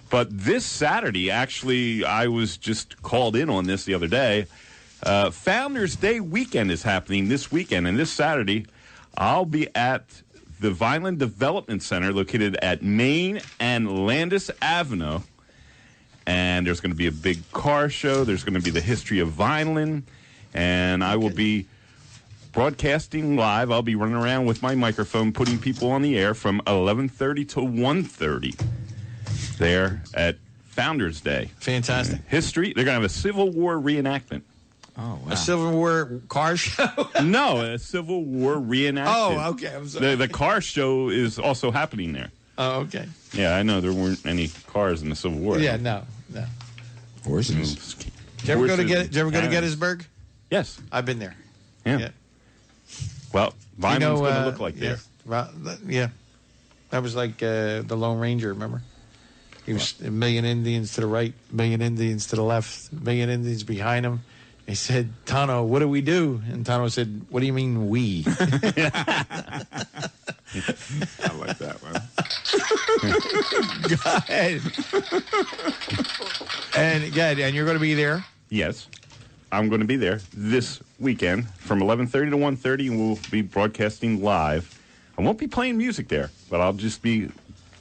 But this Saturday, actually, I was just called in on this the other day. Founders Day weekend is happening this weekend, and this Saturday, I'll be at the Vineland Development Center located at Main and Landis Avenue. And there's going to be a big car show. There's going to be the history of Vineland. And I will be broadcasting live. I'll be running around with my microphone, putting people on the air from 11:30 to 1:30 there at Founders Day. Fantastic. History. They're going to have a Civil War reenactment. Oh, wow. A Civil War car show? No, a Civil War reenactment. Oh, okay. I'm sorry. The car show is also happening there. Oh, okay. Yeah, I know there weren't any cars in the Civil War. Yeah, no. Horses. Did you ever go to Gettysburg? Yes. I've been there. Yeah. Well, Vineland's going to look like there. Yeah. That was like the Lone Ranger, remember? He was a million Indians to the right, a million Indians to the left, a million Indians behind him. He said, Tano, what do we do? And Tano said, what do you mean we? I like that one. Go ahead. And you're going to be there? Yes. I'm going to be there this weekend from 11:30 to 1:30, and we'll be broadcasting live. I won't be playing music there, but I'll just be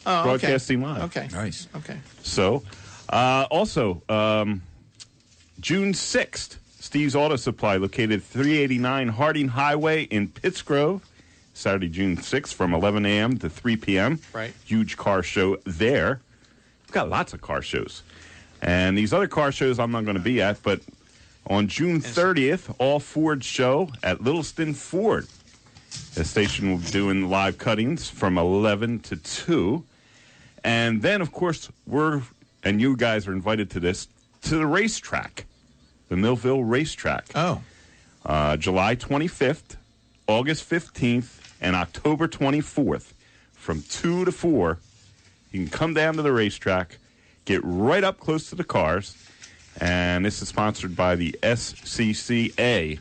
broadcasting live. Okay. Nice. Okay. So, also, June 6th, Steve's Auto Supply, located 389 Harding Highway in Pittsgrove. Saturday, June 6th, from 11 a.m. to 3 p.m. Right. Huge car show there. We've got lots of car shows. And these other car shows I'm not going to be at, but On June 30th, all Ford show at Littleton Ford. The station will be doing live cuttings from 11 to 2. And then, of course, and you guys are invited to this, to the racetrack, the Millville Racetrack. Oh. July 25th, August 15th, and October 24th from 2 to 4. You can come down to the racetrack, get right up close to the cars, and this is sponsored by the SCCA.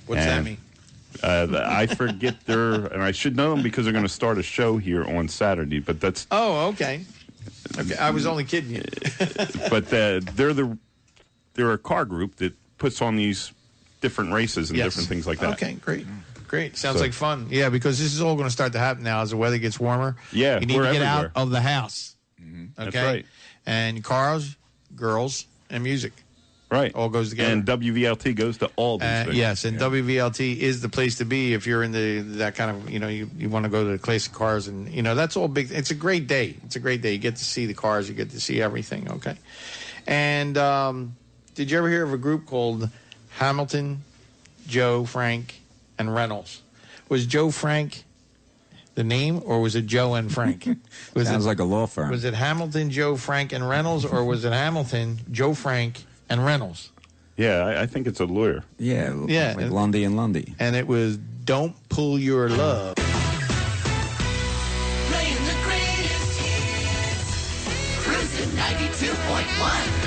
What's that mean? I forget and I should know them because they're going to start a show here on Saturday, but that's... Oh, okay. Okay, I was only kidding you. But they're a car group that puts on these different races and different things like that. Okay, great. Sounds like fun. Yeah, because this is all going to start to happen now as the weather gets warmer. Yeah, you need to get out of the house. Mm-hmm. Okay, that's right. And cars, girls, and music. Right. All goes together. And WVLT goes to all these things. Yes, and WVLT is the place to be if you're in that kind of, you want to go to the classic cars. And, that's all big. It's a great day. You get to see the cars. You get to see everything, okay? And did you ever hear of a group called Hamilton, Joe, Frank, and Reynolds? Was Joe Frank the name, or was it Joe and Frank? Sounds like a law firm. Was it Hamilton, Joe, Frank, and Reynolds, or was it Hamilton, Joe, Frank, and Reynolds? Yeah, I think it's a lawyer. Yeah, like Lundy and Lundy. And it was Don't Pull Your Love. Playing the greatest hits. Cruising 92.1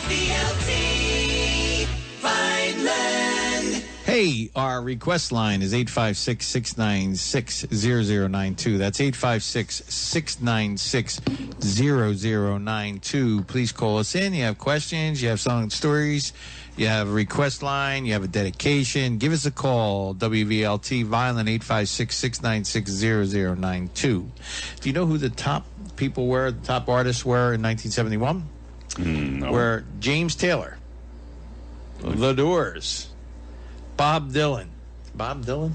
WVLT Vineland. Hey, our request line is 856-696-0092. That's 856-696-0092. Please call us in. You have questions, you have song stories, you have a request line, you have a dedication. Give us a call. WVLT Vineland 856-696-0092. Do you know who the top people were, the top artists were in 1971? No. Were James Taylor, The Doors, Bob Dylan. Bob Dylan?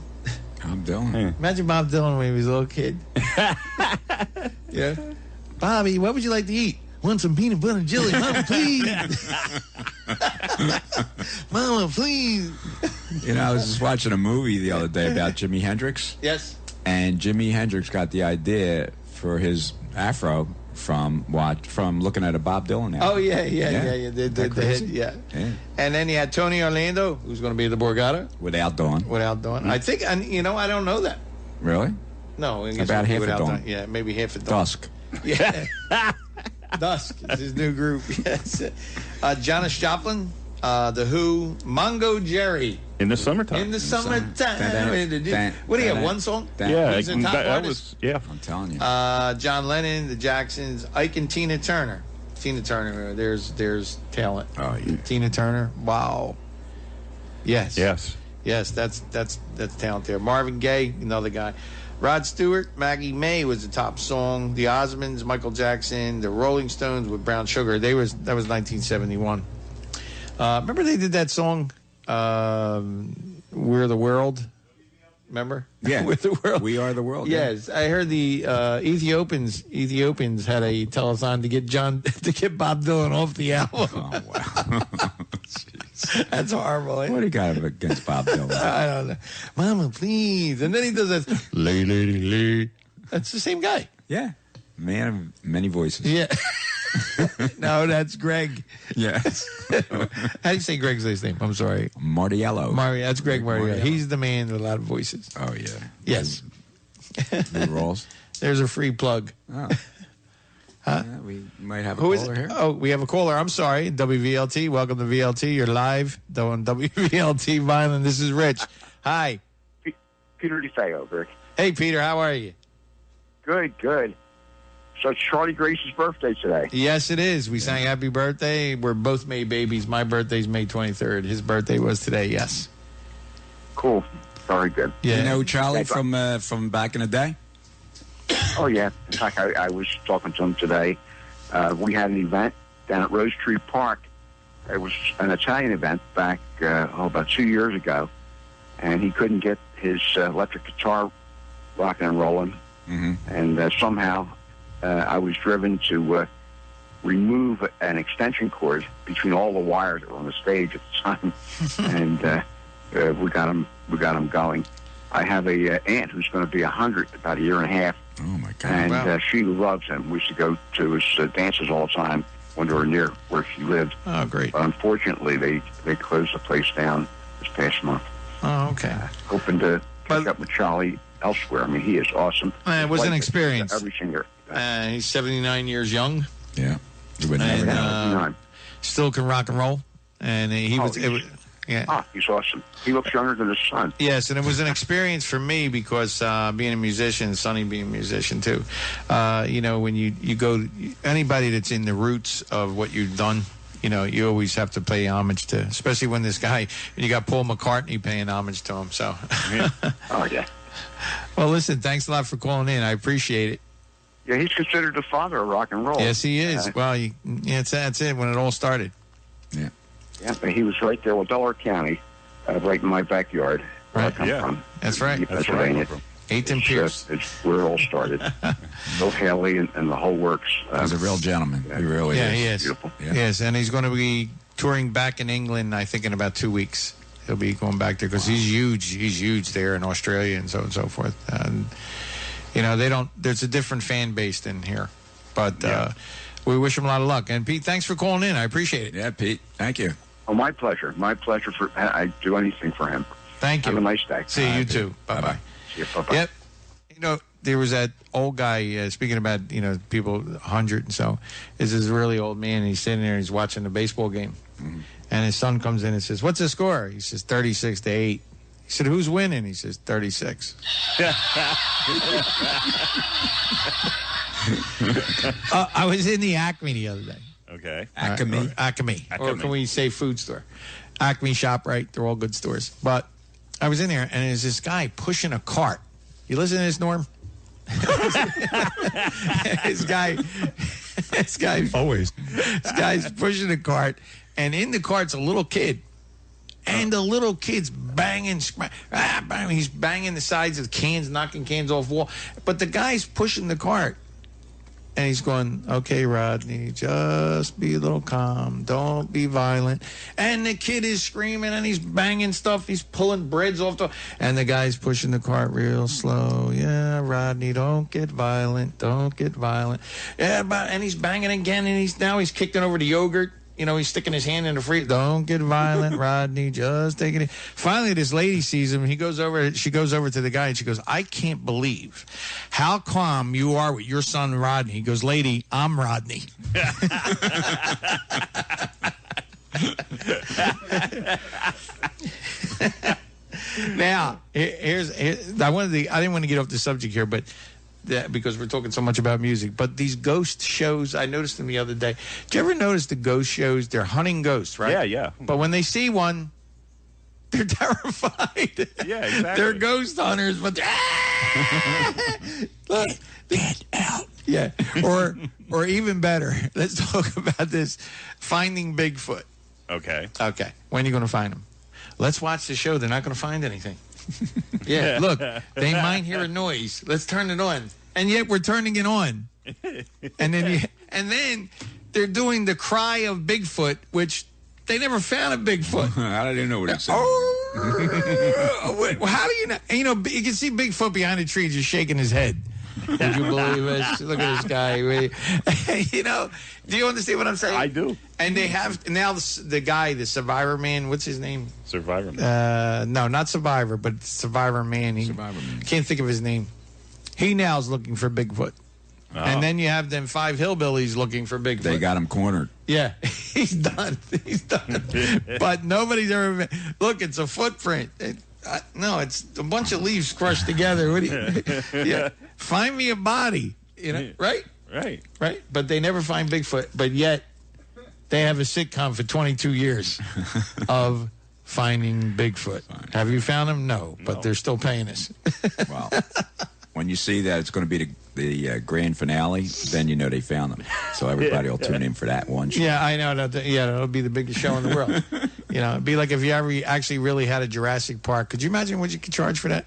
Bob Dylan. Imagine Bob Dylan when he was a little kid. Yeah. Bobby, what would you like to eat? Want some peanut butter and jelly? Mama, please. Mama, please. I was just watching a movie the other day about Jimi Hendrix. Yes. And Jimi Hendrix got the idea for his afro from looking at a Bob Dylan album. Oh, yeah. The hit, yeah. And then you had Tony Orlando, who's going to be the Borgata. Without Dawn. I think, I don't know that. Really? No. About half a Dawn. Yeah, maybe half a Dawn. Dusk. Yeah. Dusk is his new group. Yes. Janis Joplin, The Who, Mongo Jerry. In the summertime. In the summertime. What do you have, one song? Yeah. He's a top artist. I'm telling you. John Lennon, the Jacksons, Ike and Tina Turner. Tina Turner, there's talent. Oh, yeah. Tina Turner, wow. Yes, that's talent there. Marvin Gaye, another guy. Rod Stewart, Maggie May was the top song. The Osmonds, Michael Jackson, the Rolling Stones with Brown Sugar. That was 1971. Remember they did that song, We're the World? Remember? Yeah. We're the World. We Are the World. Yes. I heard the Ethiopians had a telethon to get Bob Dylan off the album. Oh, wow. That's horrible. What do you got against Bob Dylan? I don't know. Mama, please. And then he does that. Lay, lady, lay. That's the same guy. Yeah. Man of many voices. Yeah. No, that's Greg. Yes. How do you say Greg's last name? I'm sorry. Martiello. That's Greg Martiello. He's the man with a lot of voices. Oh, yeah. Yes. Lou Rawls. There's a free plug. Oh. Yeah, we might have a caller here. Oh, we have a caller. I'm sorry. WVLT. Welcome to VLT. You're live on WVLT Vineland. This is Rich. Hi. Peter DeFeo, Rick. Hey, Peter. How are you? Good. So it's Charlie Grace's birthday today. Yes, it is. We sang happy birthday. We're both May babies. My birthday's May 23rd. His birthday was today, yes. Cool. Very good. Yeah. You know Charlie from back in the day? Oh, yeah. In fact, I was talking to him today. We had an event down at Rose Tree Park. It was an Italian event back about 2 years ago, and he couldn't get his electric guitar rocking and rolling. Mm-hmm. And somehow I was driven to remove an extension cord between all the wires that were on the stage at the time, and we got them going. I have a aunt who's going to be 100 about a year and a half. Oh my God! And Wow. she loves him. We used to go to his dances all the time when they were near where she lived. Oh, great. But unfortunately, they closed the place down this past month. Oh, okay. Hoping to But- catch up with Charlie elsewhere. I mean, he is awesome. It was an Like experience. every singer. He's 79 years young, Yeah, you would never And, know. still can rock and roll, and he was. It was yeah. He's awesome. He looks younger than his son. Yes, and it was an experience for me because being a musician, Sonny being a musician too. When you go, anybody that's in the roots of what you've done, you always have to pay homage to, especially when this guy, you got Paul McCartney paying homage to him. So, Oh, yeah. well, listen, thanks a lot for calling in. I appreciate it. Yeah, he's considered the father of rock and roll. Yes, he is. Well, that's it. When it all started. Yeah. Yeah, but he was right there with Delaware County, right in my backyard. Where Right. I come Yeah. from. That's right. That's where I Pennsylvania. come from. 8th and Pierce. It's where it all started. Bill Haley and the whole works. He's a real gentleman. He really Yeah, is. he is. Beautiful. Yeah. Yes, and he's going to be touring back in England, I think, in about 2 weeks. He'll be going back there because he's huge. He's huge there in Australia and so forth. And they don't. There's a different fan base than here, but we wish him a lot of luck. And Pete, thanks for calling in. I appreciate it. Yeah, Pete. Thank you. Oh, my pleasure. My pleasure. I'd do anything for him. Thank you. Have a nice day. See you Pete. too. Bye bye. See you. Bye-bye. Yep. There was that old guy, speaking about, people 100 and so, is this really old man, and he's sitting there and he's watching the baseball game. Mm-hmm. And his son comes in and says, "What's the score?" He says, 36-8. He said, "Who's winning?" He says, 36. I was in the Acme the other day. Okay. Acme. Or Acme. Or Acme. can we say food store? Acme, ShopRite, they're all good stores. But I was in there, and there's this guy pushing a cart. You listen to this, Norm? This guy, Always. this guy's pushing a cart, and in the cart's a little kid. And the little kid's banging, he's banging the sides of the cans, knocking cans off the wall. But the guy's pushing the cart. And he's going, "Okay, Rodney, just be a little calm. Don't be violent." And the kid is screaming and he's banging stuff. He's pulling breads off and the guy's pushing the cart real slow. "Yeah, Rodney, don't get violent. Don't get violent." Yeah, and he's banging again, and he's kicking over the yogurt. He's sticking his hand in the freezer. "Don't get violent, Rodney. Just take it." Finally, this lady sees him. She goes over to the guy and she goes, "I can't believe how calm you are with your son, Rodney." He goes, "Lady, I'm Rodney." Now, I didn't want to get off the subject here, but because we're talking so much about music, but these ghost shows, I noticed them the other day. Did you ever notice the ghost shows? They're hunting ghosts, right? Yeah, yeah. But when they see one, they're terrified. Yeah, exactly. They're ghost hunters, but look, get out. Yeah, or even better, let's talk about this: finding Bigfoot. Okay. Okay, when are you going to find them? Let's watch the show. They're not going to find anything. Yeah, look, they might hear a noise. Let's turn it on, and yet we're turning it on. And then they're doing the cry of Bigfoot, which they never found a Bigfoot. I didn't know what it said. Oh, how do you know? And, you can see Bigfoot behind a tree just shaking his head. Would you believe it? Look at this guy. Do you understand what I'm saying? I do. And they have now the guy, the Survivor man. What's his name? Survivor Man. No, not Survivor, but Survivor Man. Survivor Man. Can't think of his name. He now's looking for Bigfoot. Oh. And then you have them 5 hillbillies looking for Bigfoot. They got him cornered. Yeah, he's done. He's done. But nobody's ever been. Look, it's a footprint. No, it's a bunch of leaves crushed together. What do you? Yeah, find me a body. Right? Right. But they never find Bigfoot. But yet, they have a sitcom for 22 years of finding Bigfoot. Have you found him? No, but they're still paying us. Well, when you see that it's going to be the grand finale, then you know they found them. So everybody will tune in for that one show. Yeah, I know. That'll be the biggest show in the world. It'd be like if you ever actually really had a Jurassic Park. Could you imagine what you could charge for that?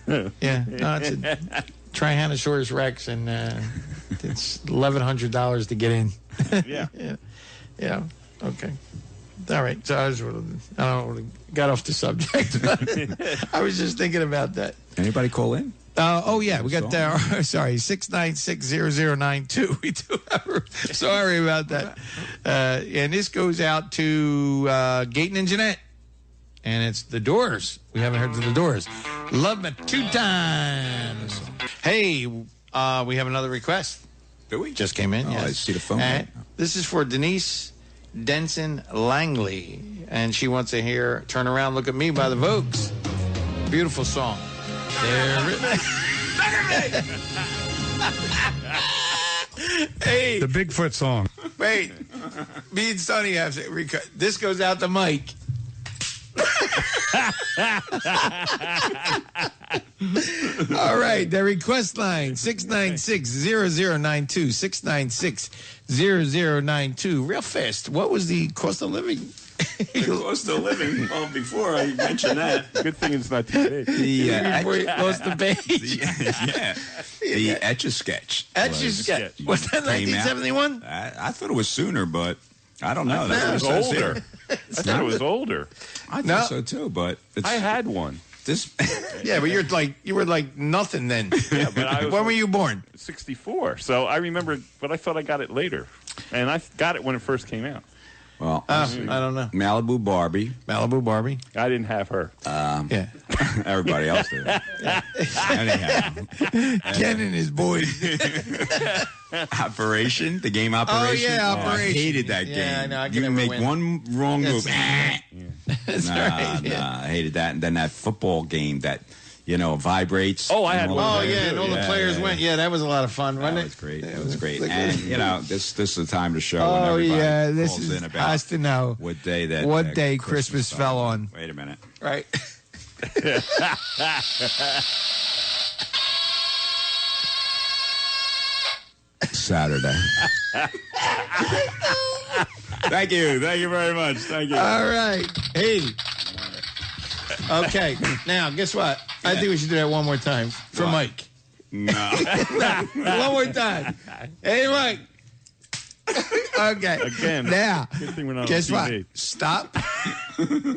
Yeah, no, it's a Tyrannosaurus Rex, and it's $1,100 to get in. Yeah. Yeah. Okay. All right. So I don't know, got off the subject. I was just thinking about that. Anybody call in? Yeah, we got there. Sorry, 6960092. We do have, sorry about that. And this goes out to Gayton and Jeanette. And it's The Doors. We haven't heard of The Doors. Love Me 2 times. Hey, we have another request. Do we? Just came in, yes. I see the phone. This is for Denise Denson Langley. And she wants to hear Turn Around, Look at Me by the Vogues. Beautiful song. Hey, The Bigfoot song. wait. Me and Sonny have to this goes out to Mike. All right, the request line 696-0092, 696-0092. Real fast. What was the cost of living? The cost of living. Well, before I mention that, Good thing it's not too big. Before you lost the page. the Etch-a-Sketch. Etch-a-Sketch. Was that came out. 1971? I thought it was sooner, but I don't know. That's It what was it says older. here. I thought it was older. I No. thought so too, but it's, I had one. this. Yeah, but you were like nothing then. Yeah, but I was When were you born? 64. So I remember, but I thought I got it later. And I got it when it first came out. Well, I don't know. Malibu Barbie. Malibu Barbie. I didn't have her. Yeah. Everybody else did. Anyhow, Ken and his boys. Operation, the game Operation. yeah, Operation. I hated that Yeah, game. I know, I can You never make win. one wrong move. That's right. Yeah. I hated that. And then that football game that, vibrates. Oh, I had and one. all Oh that. yeah, and all the players went. Yeah, that was a lot of fun, wasn't That it? was great. Yeah, It was great. like- And, this is the time to show when Oh everybody yeah, this calls is in about has to know what day that what day Christmas fell on. Wait a minute. Right. Saturday. Thank you. Thank you very much. Thank you. All right. Hey. Okay. Now, guess what? I think we should do that one more time for What? Mike. No. One more time. Hey, Mike. Okay. Again. Now, Good thing we're not guess on what? TV. Stop.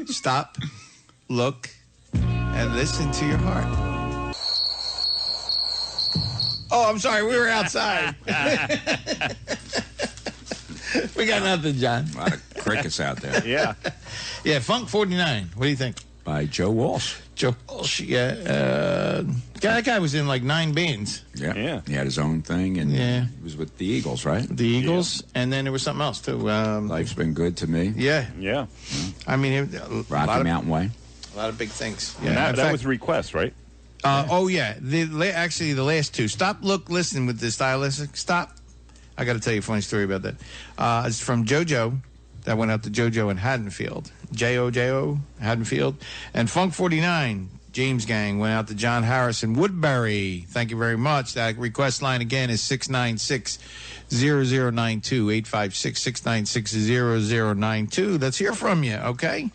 Stop. Look. And listen to your heart. Oh, I'm sorry. We were outside. We got nothing, John. A lot of crickets out there. Yeah. Yeah, Funk 49. What do you think? By Joe Walsh. Joe Walsh, yeah. That guy was in like 9 bands. Yeah. Yeah. He had his own thing, and Yeah. he was with the Eagles, right? The Eagles, and then there was something else too. Life's been good to me. Yeah, Yeah. I mean, a Rocky Mountain Way. lot of big things. And Yeah, that was a request, right? oh yeah. Actually, the last two. Stop, look, listen with the stylistic. Stop. I got to tell you a funny story about that. It's from JoJo. That went out to JoJo in Haddonfield. J-O-J-O, Haddonfield. And Funk 49, James Gang, went out to John Harrison, Woodbury. Thank you very much. That request line again is 696-0092, 856-696-0092. Let's hear from you, okay?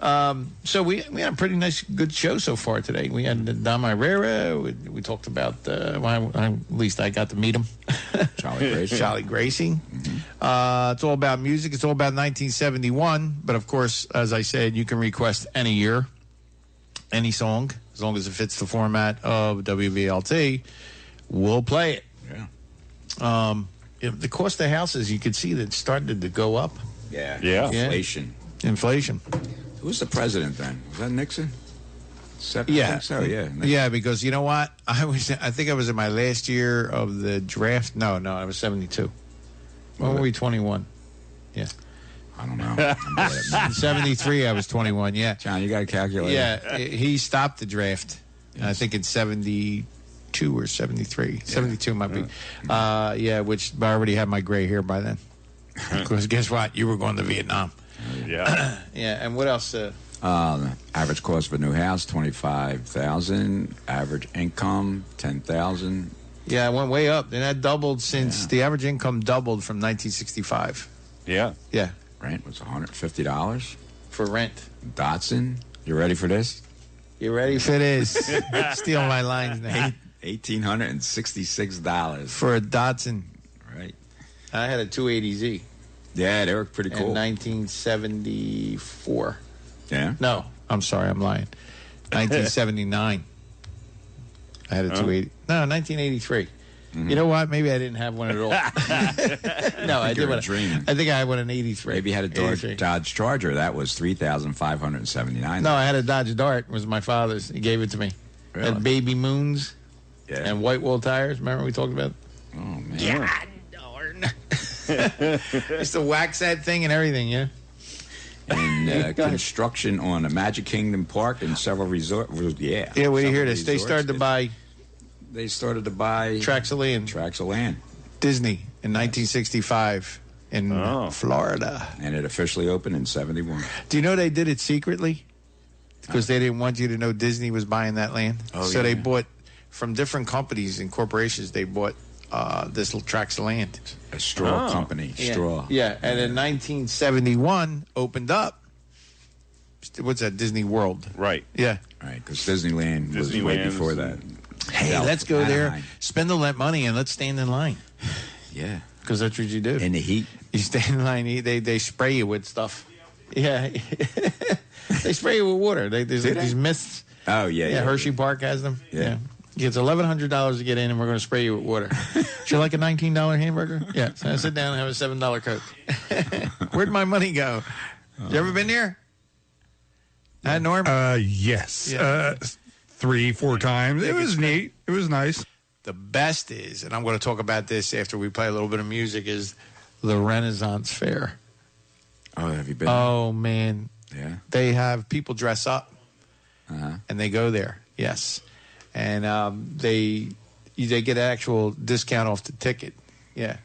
So we had a pretty nice, good show so far today. We had Dom Herrera. We talked about, at least I got to meet him. Charlie Gracie. Charlie Gracie. It's all about music. It's all about 1971. But of course, as I said, you can request any year, any song, as long as it fits the format of WVLT. We'll play it. Yeah. The cost of houses, you could see that started to go up. Yeah. Yeah. Inflation. Inflation. Who was the president then? Was that Nixon? I Yeah. think so, yeah. Nixon. Yeah, because you know what? I think I was in my last year of the draft. No, I was 72. When were we 21? Yeah. I don't know. I'm bad at math. In 73, I was 21, yeah. John, you got to calculate. Yeah, he stopped the draft, I think in 72 or 73. 72 might be. Yeah, which I already had my gray hair by then. Because guess what? You were going to Vietnam. Yeah. Yeah, and what else? The average cost of a new house, $25,000. Average income, $10,000. Yeah, it went way up. And that doubled since the average income doubled from 1965. Yeah. Yeah, Rent was $150. for rent. Datsun, you ready for this? You ready for this? Steal my lines now. $1,866. For a Datsun. Right. I had a 280Z. Yeah, they were pretty cool. In 1974. Yeah? No, I'm sorry, I'm lying. 1979. I had a 280. No, 1983. Mm-hmm. You know what? Maybe I didn't have one at all. No, I did. Dreaming. I think I had one in 83. Maybe you had a Dodge Charger. That was $3,579. No, I had a Dodge Dart. It was my father's. He gave it to me. Really? Had baby moons. Yeah. And white wall tires. Remember we talked about? Oh, man. Yeah, darn. Used to wax that thing and everything, yeah. And construction on the Magic Kingdom Park and several resorts. Yeah. Yeah, wait to hear this. They started to buy tracts of land. Disney in 1965 in Florida. And it officially opened in 71. Do you know they did it secretly? Because they didn't want you to know Disney was buying that land. So they bought, from different companies and corporations, they bought this little tracts of land. A straw company. Yeah. Straw. Yeah, and in 1971 opened up. What's that? Disney World. Right. Yeah. Right, because Disneyland was way before that. Hey, let's go there, spend all that money, and let's stand in line. Yeah. Because that's what you do. In the heat. You stand in line, they spray you with stuff. Yeah. They spray you with water. There's these mists. Oh, yeah. Hershey Park has them. Yeah. It's $1,100 to get in, and we're going to spray you with water. Would you like a $19 hamburger? Yeah. So I sit down and have a $7 Coke. Where'd my money go? You ever been there? Norm? Yes. Yeah. 3-4 times. It was neat. It was nice. The best is, and I'm going to talk about this after we play a little bit of music, is the Renaissance Fair. Oh, have you been? Oh, man. Yeah. They have people dress up, and they go there. Yes. And they get an actual discount off the ticket. Yeah.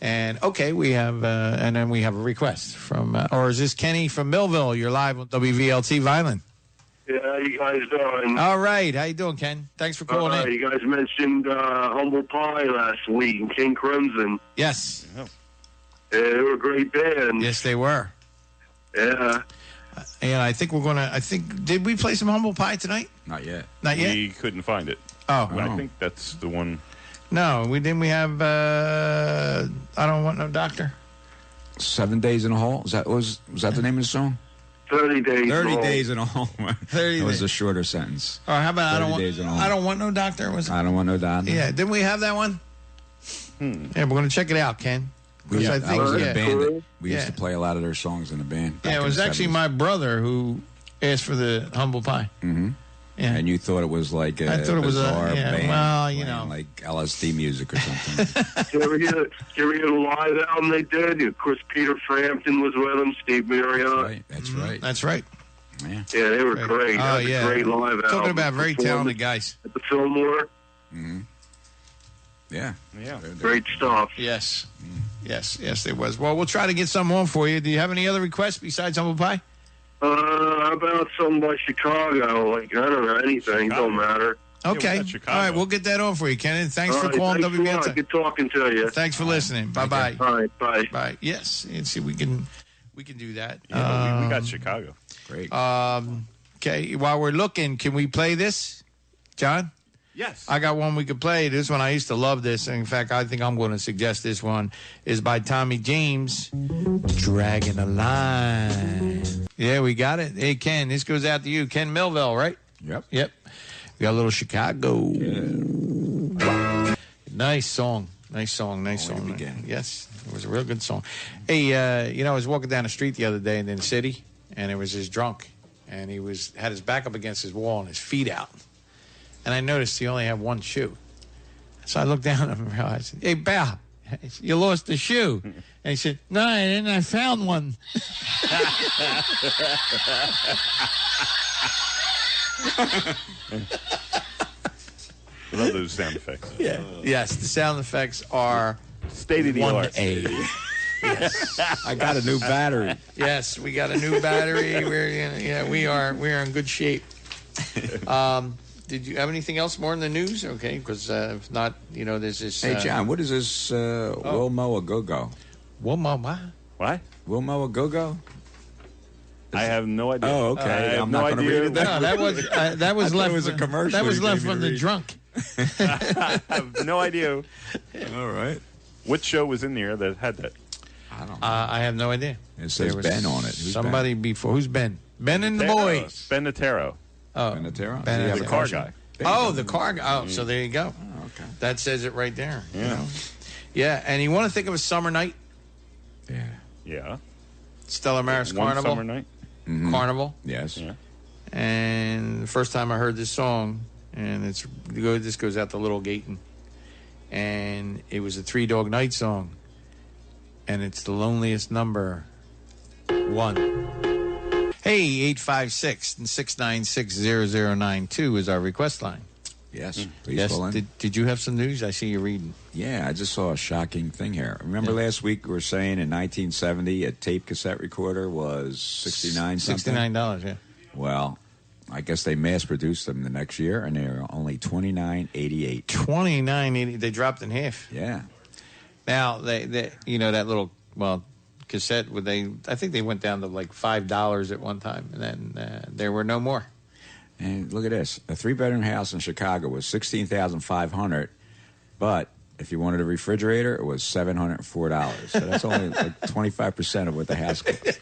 And, okay, we have, and then we have a request from, or is this Kenny from Millville? You're live on WVLT Vineland. Yeah, how you guys doing? All right. How you doing, Ken? Thanks for calling in. You guys mentioned Humble Pie last week and King Crimson. Yes. Yeah, they were a great band. Yes, they were. Yeah. And I think did we play some Humble Pie tonight? Not yet. Not yet? We couldn't find it. Oh. I think that's the one. No, we have I Don't Want No Doctor. 7 Days in a Hole? Was that the name of the song? 30 Days 30 Days in a Hole. 30 That was a shorter sentence. Or how about I Don't Want No Doctor? I Don't Want No Doctor. Yeah, didn't we have that one? Yeah, we're going to check it out, Ken. I was in a band. We used Yeah. to play a lot of their songs in the band. Yeah, it was actually my brother who asked for the Humble Pie. Mm-hmm. Yeah. And you thought it was like a I thought it was bizarre band, well, you know, like LSD music or something. You ever hear the live album they did? Of course, Peter Frampton was with them, Steve Marriott. That's right. That's right. Yeah. Yeah, they were great. Oh, yeah. Great live album. Talking about very talented guys. At the Fillmore. Mm-hmm. Yeah. Great stuff. Yes. Yes, it was. Well, we'll try to get some on for you. Do you have any other requests besides Humble Pie? How about something by Chicago? Like, I don't know, anything. Don't matter. Okay. All right, we'll get that on for you, Ken. Thanks for calling WBLT. Good talking to you. Thanks for listening. Bye-bye. All right, bye. Bye. Yes, and see, we can do that. Yeah, we got Chicago. Great. Okay, while we're looking, can we play this, John? Yes. I got one we could play. This one, I used to love this. In fact, I think I'm going to suggest this one is by Tommy James, Dragging a Line. Yeah, we got it. Hey, Ken, this goes out to you. Ken Millville, right? Yep. We got a little Chicago. Yeah. Nice song. Yes, it was a real good song. Hey, I was walking down the street the other day in the city, and there was this drunk, and he had his back up against his wall and his feet out. And I noticed he only had one shoe. So I looked down and realized, hey, pal, you lost the shoe. And he said, no, I didn't. I found one. I love those sound effects. Yeah. Yes, the sound effects are state of the art. 1A. Yes. I got a new battery. Yes, we got a new battery. We are in good shape. Did you have anything else more in the news? Okay, because if not, there's this. Hey, John, what is this Wilmo a Go-Go? Wilmo what? What? Wilmo a Go-Go? I have no idea. Oh, okay. I'm not going to read it. No, that was left. It was a commercial. That was left from the drunk. I have no idea. All right. What show was in there that had that? I don't know. I have no idea. It says There was Ben on it. Who's somebody before. Who's Ben? Ben and the boys. Ben Notaro. Oh, Ben Notaro? Ben Yeah, and The the car boys. guy. Oh, the car guy. Oh, so there you go. Oh, okay. That says it right there. Yeah. You know? Yeah, and you want to think of a summer night? Yeah. Yeah. Stella Maris One Carnival. summer night. Mhm. Carnival. Yes. Yeah. And the first time I heard this song, and this goes out to Little Gayton, and it was a Three Dog Night song, and it's the loneliest number 1. Hey, 856-696-0092 is our request line. Yes. Please Yes. call in. Did you have some news? I see you reading. Yeah, I just saw a shocking thing here. Remember last week we were saying in 1970 a tape cassette recorder was $69 something? $69, yeah. Well, I guess they mass produced them the next year, and they were only $29.88. $29.80. They dropped in half. Yeah. Now they that little cassette. I think they went down to like $5 at one time, and then there were no more. And look at this: a 3-bedroom house in Chicago was $16,500, but if you wanted a refrigerator, it was $704. So that's only like 25% of what the house cost.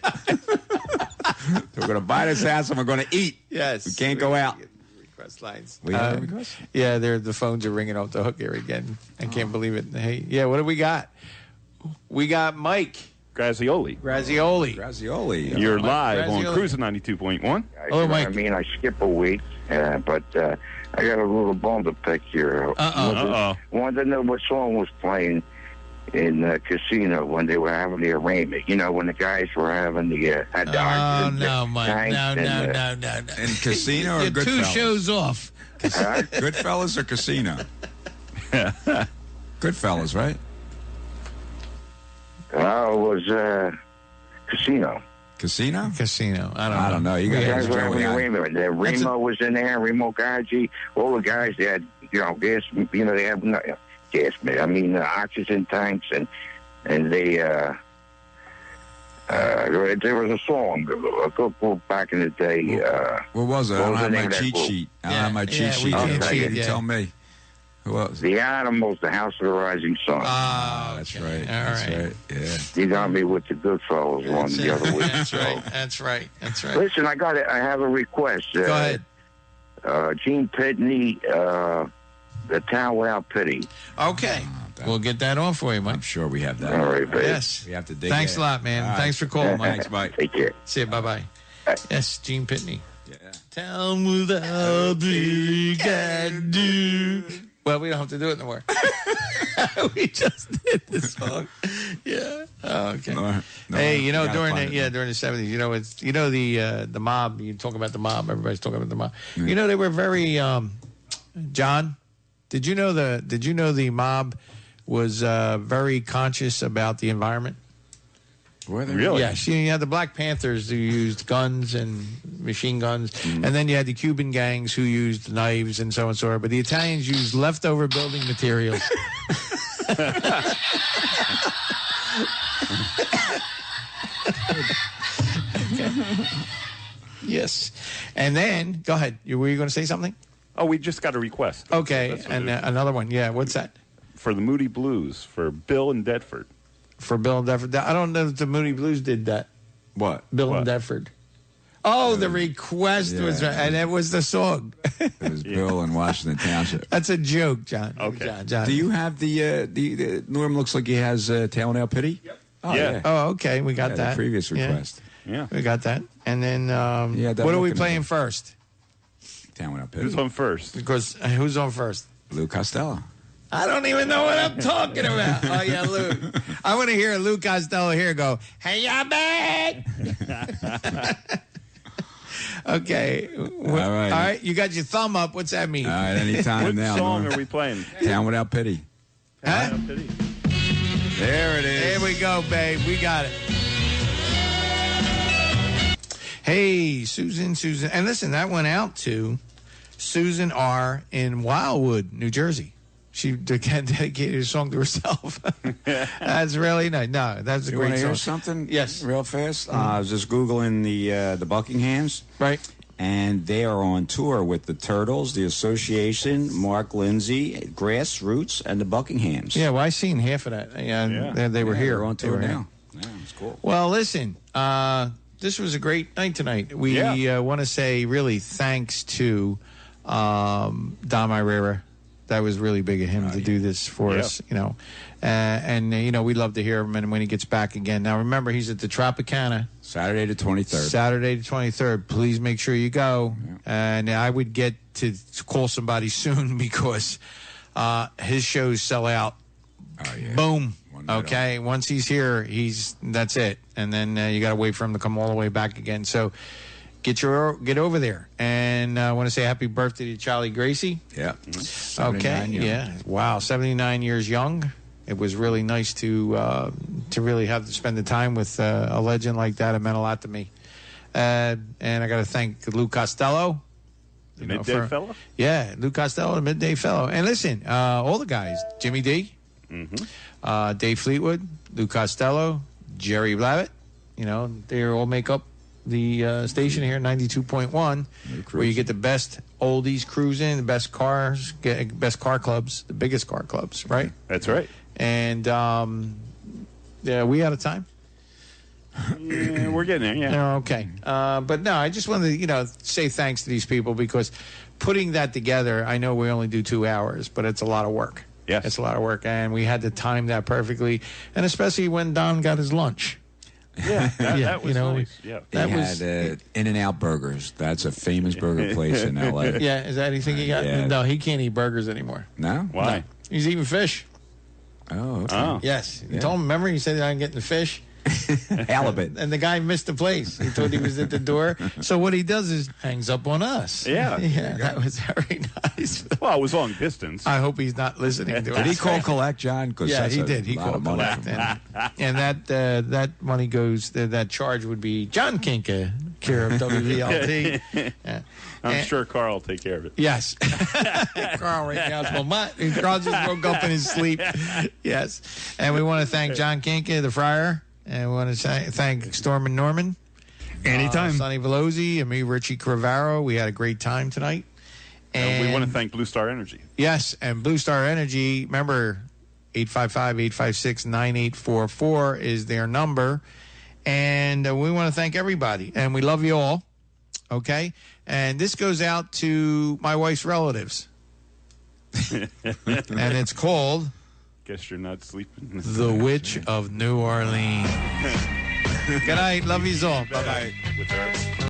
We're going to buy this house and we're going to eat. Yes, we can't go out. Request lines. We have a request? Yeah, the phones are ringing off the hook here again. I can't believe it. Hey, yeah, what do we got? We got Mike Grazioli. Grazioli. You're Mike live on Grazioli. Cruise 92.1. Hello, Mike. I mean, I skip a week, but I got a little bone to pick here. Wanted to know what song was playing in the casino when they were having the arraignment. You know, when the guys were having the no, Mike. No. In casino or You're Goodfellas? 2 shows off. Goodfellas or casino? Goodfellas, right? Oh, it was casino. Casino? Casino. I don't know. You The guys got were having the arraignment. Remo was in there. Remo Gaji. All the guys. They had gas. They had gas. I mean oxygen tanks and they. There was a song back in the day. What was it? I don't have my cheat sheet. I don't have my cheat sheet. we can't cheat, You tell me. Who else? The Animals, the House of the Rising Sun. That's right. All That's right. right. Yeah. You got me with the Goodfellas one the other week. That's right. Listen, I have a request. Go ahead. Gene Pitney, the Town Without Pity. Okay. We'll get that on for you, Mike. I'm sure we have that. All right, babe. Yes. We have to dig Thanks in. a lot, man. All right. Thanks for calling, Mike. Thanks, Mike. Take care. See you. Bye-bye. Yes, Gene Pitney. Yeah. Town without pity can do. Well, we don't have to do it no more. We just did the song. Yeah. Oh, okay. No, Hey, we gotta during find it. the 70s, the mob. You talk about the mob. Everybody's talking about the mob. Mm. They were very. John, did you know the mob was very conscious about the environment? Were they? Really? Yes, you had the Black Panthers who used guns and machine guns, and then you had the Cuban gangs who used knives and so on and so forth. But the Italians used leftover building materials. Yes, and then go ahead. Were you going to say something? Oh, we just got a request. Okay, That's what and it is. another one. Yeah, what's that? For the Moody Blues, for Bill and Dedford. For Bill and Dedford. I don't know if the Moody Blues did that. What? Bill What? and Dedford. Oh, the request was, Yeah. and it was the song. It was Bill in Washington Township. That's a joke, John. Okay. John. Do you have the Norm looks like he has Town Without Pity? Yep. Oh, Yeah. Oh, okay. We got Yeah, that. the previous Yeah. request. Yeah. We got that. And then, Yeah, that what are we looking playing at- first? Town Without Pity. Who's on first? Because who's on first? Lou Costello. I don't even know what I'm talking about. Oh, yeah, Lou. I want to hear Lou Costello here go, hey, ya back. Okay. All right. You got your thumb up. What's that mean? All right, anytime What now. song Norm. are we playing? Town Without Pity. Huh? Pity. There it is. There we go, babe. We got it. Hey, Susan. And listen, that went out to Susan R. in Wildwood, New Jersey. She dedicated a song to herself. That's really nice. No, that's a You want great to song. hear something? Yes. Real fast? I was just Googling the Buckinghams. Right. And they are on tour with the Turtles, the Association, Mark Lindsay, Grassroots, and the Buckinghams. Yeah, well, I seen half of that. Yeah. They were here. They're on tour They were now. Yeah, it's cool. Well, listen, this was a great night tonight. We want to say really thanks to Dom Irera. That was really big of him to do this for us, you know. We love to hear him and when he gets back again. Now, remember, he's at the Tropicana. Saturday the 23rd. Saturday the 23rd. Please make sure you go. Yeah. And I would get to call somebody soon because his shows sell out. Oh, yeah. Boom. Okay. Once he's here, that's it. And then you got to wait for him to come all the way back again. So get over there. And I want to say happy birthday to Charlie Gracie. Yeah. Okay. Yeah. Wow. 79 years young. It was really nice to really have to spend the time with a legend like that. It meant a lot to me. And I got to thank Lou Costello. The Midday Fellow? Yeah, Lou Costello, the Midday Fellow. And listen, all the guys, Jimmy D, Dave Fleetwood, Lou Costello, Jerry Blavitt, they all make up the station here, 92.1, where you get the best oldies cruising, the best cars, best car clubs, the biggest car clubs, right? That's right. And we out of time? Yeah, we're getting there, yeah. Okay. But no, I just wanted to, say thanks to these people because putting that together, I know we only do 2 hours, but it's a lot of work. Yes. It's a lot of work, and we had to time that perfectly, and especially when Don got his lunch. Yeah, that was nice. Yeah. They had In-N-Out Burgers. That's a famous burger place in L.A. Yeah, is that anything he got? Yeah. No, he can't eat burgers anymore. No? Why? No. He's eating fish. Oh, okay. Oh. Yes. You told him, remember, he said I'm getting the fish? Halibut. And the guy missed the place. He thought he was at the door. So what he does is hangs up on us. Yeah. Yeah, that was very nice. Well, it was long distance. I hope he's not listening to us. Did he call collect, John? Yeah, he did. He called collect. And that money goes, that charge would be John Kinka, care of WVLT. I'm sure Carl will take care of it. Yes. Carl right now is Carl just woke up in his sleep. Yes. And we want to thank John Kinka, the friar. And we want to thank Stormin Norman. Anytime. Sonny Velozzi and me, Richie Crivaro. We had a great time tonight. And we want to thank Blue Star Energy. Yes, and Blue Star Energy, remember, 855-856-9844 is their number. And we want to thank everybody. And we love you all. Okay? And this goes out to my wife's relatives. And it's called... Guess you're not sleeping. The Witch of New Orleans. Good night. Love yous all. Bye-bye. With her.